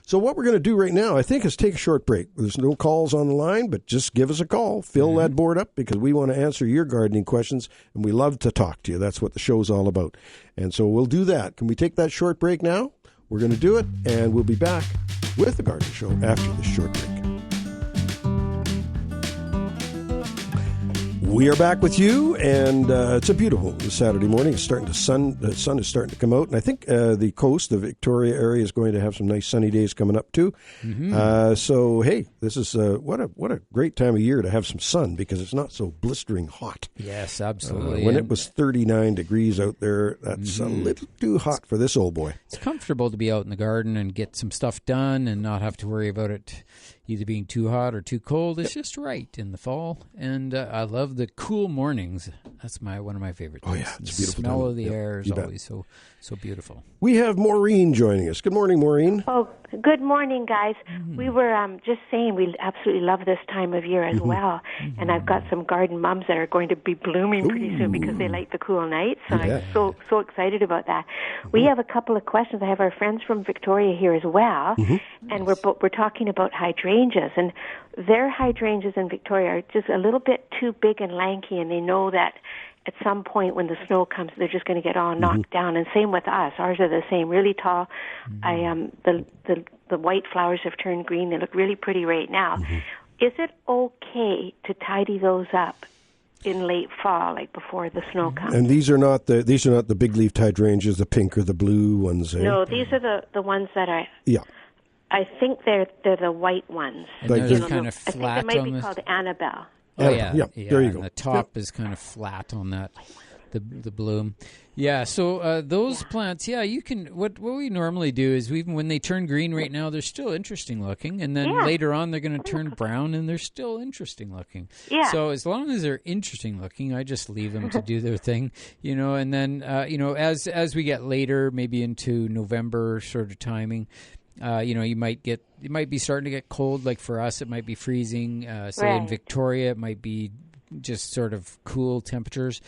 So what we're going to do right now, I think, is take a short break. There's no calls on the line, but just give us a call, fill that board up, because we want to answer your gardening questions, and we love to talk to you. That's what the show's all about, and so we'll do that. Can we take that short break now? We're going to do it, and we'll be back with the Gardening Show after this short break. We are back with you, and it's a beautiful Saturday morning. It's starting to the sun is starting to come out, and I think the coast, the Victoria area, is going to have some nice sunny days coming up too. So hey, this is what a great time of year to have some sun, because it's not so blistering hot. Yes, absolutely. When it was 39 degrees out there, that's a little too hot for this old boy. It's comfortable to be out in the garden and get some stuff done and not have to worry about it either being too hot or too cold. It's just right in the fall, and I love the cool mornings. That's one of my favorite things. Oh yeah, it's beautiful. The smell of the air is always so beautiful. We have Maureen joining us. Good morning, Maureen. Oh, good morning, guys. We were just saying we absolutely love this time of year as well, and I've got some garden mums that are going to be blooming pretty soon because they like the cool nights, so I'm so excited about that. We have a couple of questions. I have our friends from Victoria here as well, and we're talking about hydrangeas, and their hydrangeas in Victoria are just a little bit too big and lanky, and they know that at some point when the snow comes, they're just going to get all knocked down. And same with us. Ours are the same, really tall. The white flowers have turned green. They look really pretty right now. Is it okay to tidy those up in late fall, like before the snow comes? And these are not the big leaf hydrangeas, the pink or the blue ones. No, these are the ones that I think they're the white ones. And they're just kind of flat. I think they might be called Annabelle. Oh yeah. There you go. The top is kind of flat on that, the bloom. Yeah. So those plants, you can. What we normally do is when they turn green right now, they're still interesting looking, and then later on they're going to turn brown, and they're still interesting looking. Yeah. So as long as they're interesting looking, I just leave them to do their thing, and then as we get later, maybe into November sort of timing. You might be starting to get cold. Like for us, it might be freezing. Say in Victoria, it might be just sort of cool temperatures.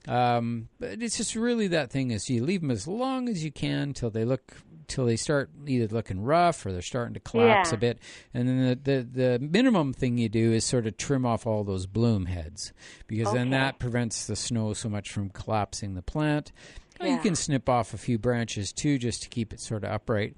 But it's just really that thing is you leave them as long as you can till they start either looking rough or they're starting to collapse a bit. And then the minimum thing you do is sort of trim off all those bloom heads, because then that prevents the snow so much from collapsing the plant. You can snip off a few branches too, just to keep it sort of upright.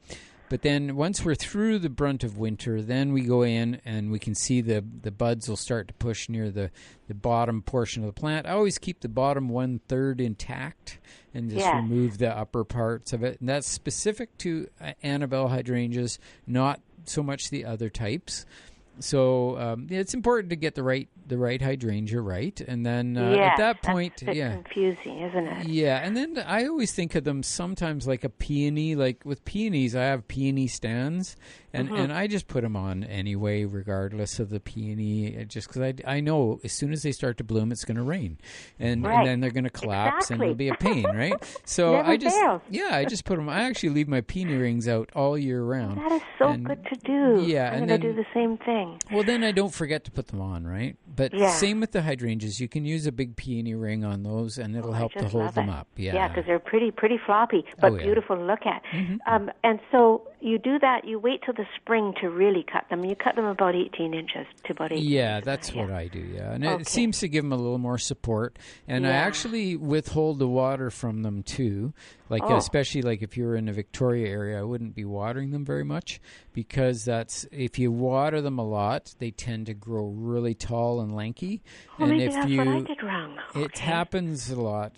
But then once we're through the brunt of winter, then we go in and we can see the buds will start to push near the bottom portion of the plant. I always keep the bottom 1/3 intact and just remove the upper parts of it. And that's specific to Annabelle hydrangeas, not so much the other types. So it's important to get the right hydrangea right, and then at that point, it's confusing, isn't it? Yeah, and then I always think of them sometimes like a peony. Like with peonies, I have peony stands, and I just put them on anyway, regardless of the peony, just because I know as soon as they start to bloom, it's going to rain, and then they're going to collapse, and it'll be a pain, right? So I just put them. I actually leave my peony rings out all year round. That is so good to do. Yeah, I'm going to do the same thing. Well, then I don't forget to put them on, right? But same with the hydrangeas. You can use a big peony ring on those, and it'll help to hold them up. Yeah, because they're pretty floppy, but beautiful to look at. And so you do that. You wait till the spring to really cut them. You cut them about 18 inches to about 18 inches. That's what I do, and it seems to give them a little more support. And I actually withhold the water from them, too. Like especially like if you're in the Victoria area, I wouldn't be watering them very much, because if you water them a lot, they tend to grow really tall and lanky. Well, and maybe that's what I did wrong. It happens a lot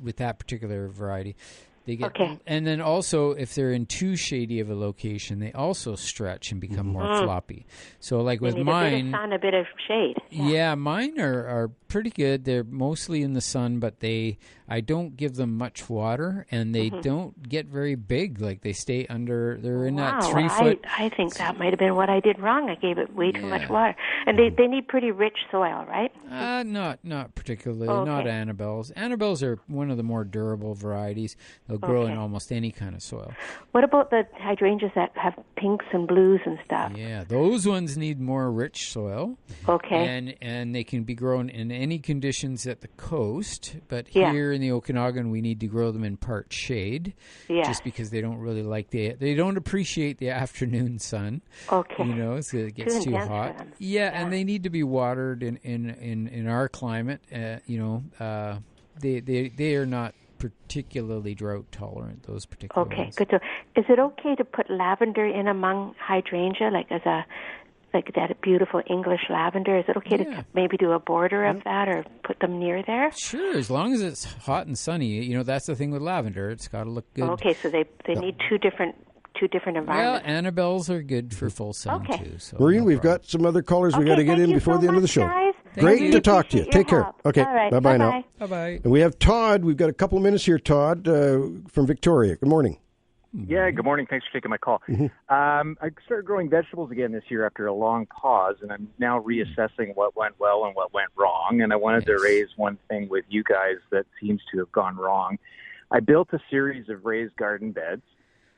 with that particular variety. They get, and then also if they're in too shady of a location, they also stretch and become more floppy. So like with mine, a bit of shade. Yeah, mine are pretty good. They're mostly in the sun, but I don't give them much water, and they don't get very big. Like they stay under. They're in that 3 foot. I think that might have been what I did wrong. I gave it way too much water, and they need pretty rich soil, right? Not particularly. Not Annabelles. Annabelles are one of the more durable varieties. They'll grow in almost any kind of soil. What about the hydrangeas that have pinks and blues and stuff? Yeah, those ones need more rich soil. Okay. And they can be grown in any conditions at the coast, but here in the Okanagan, we need to grow them in part shade, just because they don't really like they don't appreciate the afternoon sun. Okay. So it gets too hot. Yeah, and they need to be watered in our climate. They are not particularly drought tolerant, those particular ones. Okay, good. So is it okay to put lavender in among hydrangea, like that beautiful English lavender? Is it okay to maybe do a border of that or put them near there? Sure, as long as it's hot and sunny. That's the thing with lavender. It's got to look good. Okay, so they need two different environments. Well, Annabelles are are good for full sun too. So Maureen, we've got some other callers we got to get in before the end of the show. Guys. Great to talk to you. Take care. Okay, right. bye-bye now. Bye-bye. And we have Todd. We've got a couple of minutes here, Todd, from Victoria. Good morning. Yeah, good morning. Thanks for taking my call. I started growing vegetables again this year after a long pause, and I'm now reassessing what went well and what went wrong. And I wanted to raise one thing with you guys that seems to have gone wrong. I built a series of raised garden beds,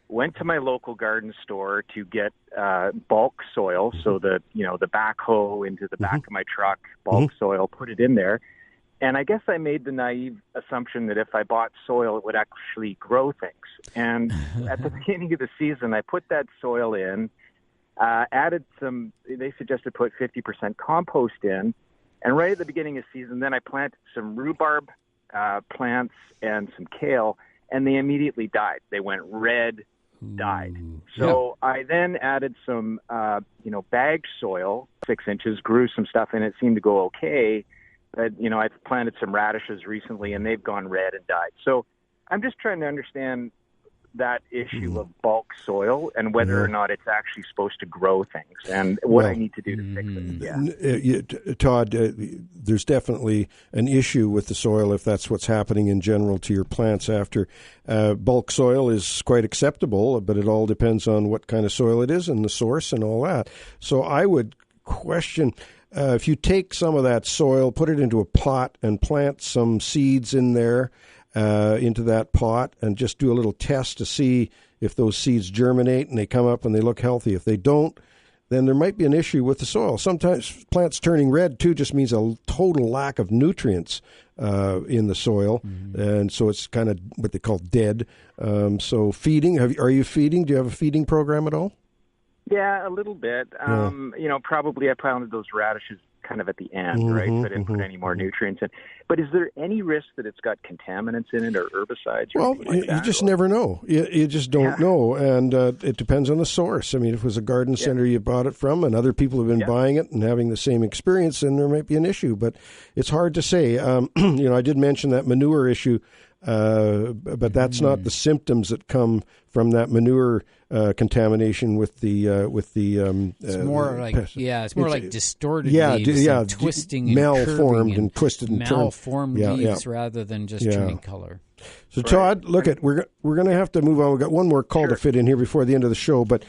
went to my local garden store to get bulk soil, so the backhoe into the back of my truck, bulk soil, put it in there. And I guess I made the naive assumption that if I bought soil, it would actually grow things. And at the beginning of the season, I put that soil in, added some, they suggested put 50% compost in, And right at the beginning of season, then I planted some rhubarb plants and some kale, and they immediately died. They went red, died. So I then added some, bagged soil, 6 inches, grew some stuff in it, seemed to go okay. But, I've planted some radishes recently, and they've gone red and died. So I'm just trying to understand that issue of bulk soil and whether or not it's actually supposed to grow things and what I need to do to fix it. Todd, there's definitely an issue with the soil if that's what's happening in general to your plants after. Bulk soil is quite acceptable, but it all depends on what kind of soil it is and the source and all that. So I would question... if you take some of that soil, put it into a pot and plant some seeds in there, into that pot, and just do a little test to see if those seeds germinate and they come up and they look healthy. If they don't, then there might be an issue with the soil. Sometimes plants turning red, too, just means a total lack of nutrients in the soil, and so it's kind of what they call dead. So feeding, are you feeding? Do you have a feeding program at all? Yeah, a little bit. Probably I planted those radishes kind of at the end, right? So I didn't put any more nutrients in. But is there any risk that it's got contaminants in it or herbicides? Or you just never know. You just don't know, and it depends on the source. I mean, if it was a garden center you bought it from and other people have been buying it and having the same experience, then there might be an issue. But it's hard to say. I did mention that manure issue, but that's not the symptoms that come from that manure contamination with the it's more like it's more like distorted leaves, and twisting and malformed and twisted and malformed leaves rather than just turning color. So Todd, look we're going to have to move on. We've got one more call to fit in here before the end of the show, but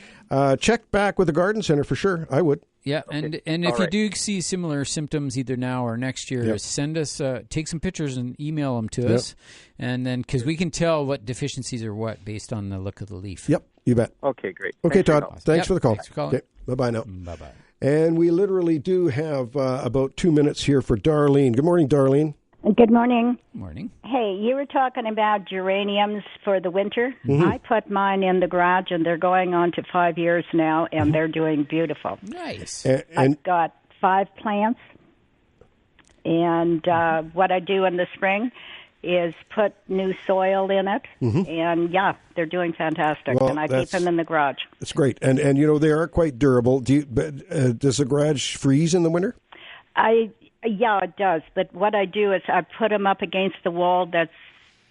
check back with the garden center for sure. I would. Yeah, and if you do see similar symptoms either now or next year, send us, take some pictures and email them to us, and then because we can tell what deficiencies are what based on the look of the leaf. Yep, you bet. Okay, great. Okay, Todd, thanks for the call. Thanks for calling. Okay, bye-bye now. Bye-bye. And we literally do have about 2 minutes here for Darlene. Good morning, Darlene. Good morning. Morning. Hey, you were talking about geraniums for the winter. Mm-hmm. I put mine in the garage, and they're going on to 5 years now, and they're doing beautiful. Nice. I've got 5 plants, and what I do in the spring is put new soil in it, and they're doing fantastic, and I keep them in the garage. That's great, and they are quite durable. Does the garage freeze in the winter? Yeah, it does. But what I do is I put them up against the wall that's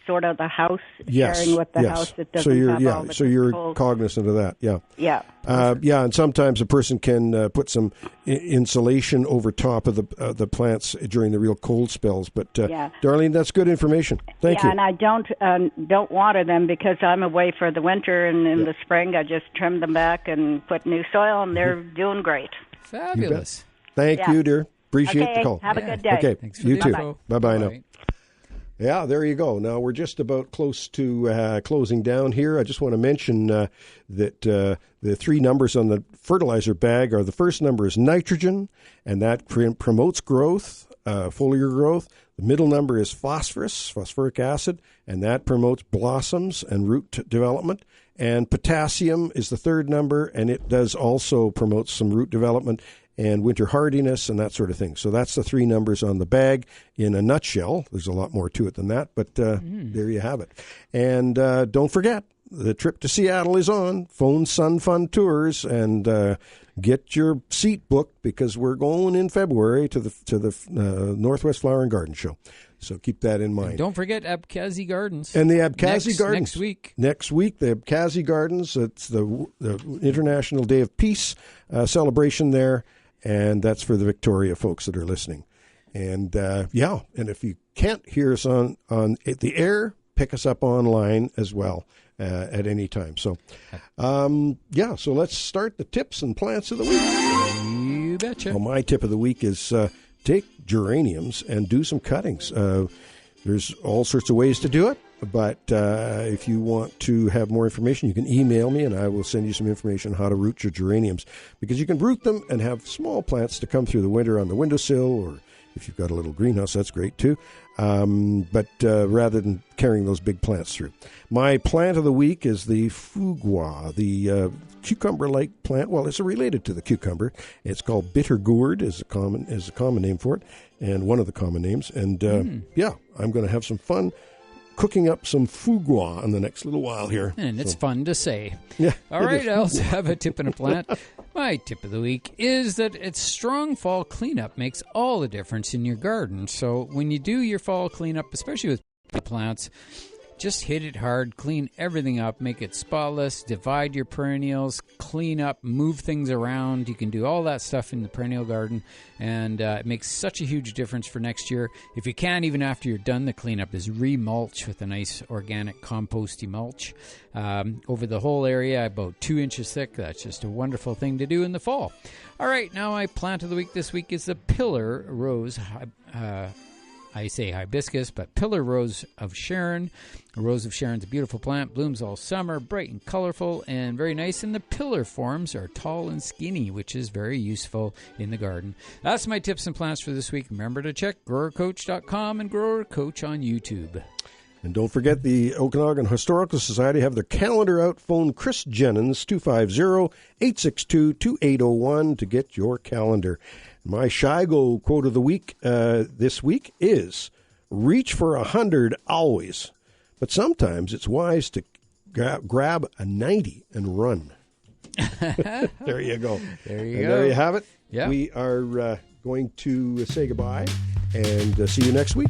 sort of the house, sharing with the house that doesn't have all the so you're cold. cognizant of that, Yeah. And sometimes a person can put some insulation over top of the plants during the real cold spells. But Darlene, that's good information. Thank you. And I don't water them because I'm away for the winter, and in the spring I just trim them back and put new soil, and they're doing great. Fabulous. Thank you, dear. Appreciate the call. Have a good day. Okay, Thanks for you the too. info. Bye-bye now. Bye. Yeah, there you go. Now, we're just about close to closing down here. I just want to mention that the 3 numbers on the fertilizer bag are, the first number is nitrogen, and that promotes growth, foliar growth. The middle number is phosphoric acid, and that promotes blossoms and root development. And potassium is the third number, and it does also promote some root development and winter hardiness and that sort of thing. So that's the 3 numbers on the bag in a nutshell. There's a lot more to it than that, but there you have it. And don't forget, the trip to Seattle is on. Phone Sun Fun Tours, and get your seat booked because we're going in February to the Northwest Flower and Garden Show. So keep that in mind. And don't forget Abkhazi Gardens. And the Abkhazi Gardens. Next week. Next week, the Abkhazi Gardens. It's the International Day of Peace celebration there. And that's for the Victoria folks that are listening. And, and if you can't hear us on the air, pick us up online as well at any time. So, so let's start the tips and plants of the week. You betcha. Well, my tip of the week is take geraniums and do some cuttings. There's all sorts of ways to do it. But if you want to have more information, you can email me, and I will send you some information on how to root your geraniums. Because you can root them and have small plants to come through the winter on the windowsill or If you've got a little greenhouse, that's great too. But rather than carrying those big plants through. My plant of the week is the fougois, the cucumber-like plant. Well, it's related to the cucumber. It's called bitter gourd, is a common name for it, and one of the common names. And I'm going to have some fun cooking up some fougois in the next little while here. And it's fun to say. Yeah. All right, I also have a tip and a plant. My tip of the week is that its strong fall cleanup makes all the difference in your garden. So when you do your fall cleanup, especially with plants, just hit it hard, clean everything up, make it spotless, divide your perennials, clean up, move things around. You can do all that stuff in the perennial garden, and it makes such a huge difference for next year. If you can, even after you're done the cleanup, is remulch with a nice organic composty mulch over the whole area, about 2 inches thick. That's just a wonderful thing to do in the fall. All right, now my plant of the week this week is the pillar rose. I say hibiscus, but pillar rose of Sharon. A rose of Sharon's a beautiful plant, blooms all summer, bright and colorful, and very nice. And the pillar forms are tall and skinny, which is very useful in the garden. That's my tips and plants for this week. Remember to check growercoach.com and Grower Coach on YouTube. And don't forget, the Okanagan Historical Society have their calendar out. Phone Chris Jennings, 250-862-2801 to get your calendar. My Shigo quote of the week this week is, reach for 100 always, but sometimes it's wise to grab a 90 and run. There you go. There you and go. There you have it. Yeah. We are going to say goodbye and see you next week.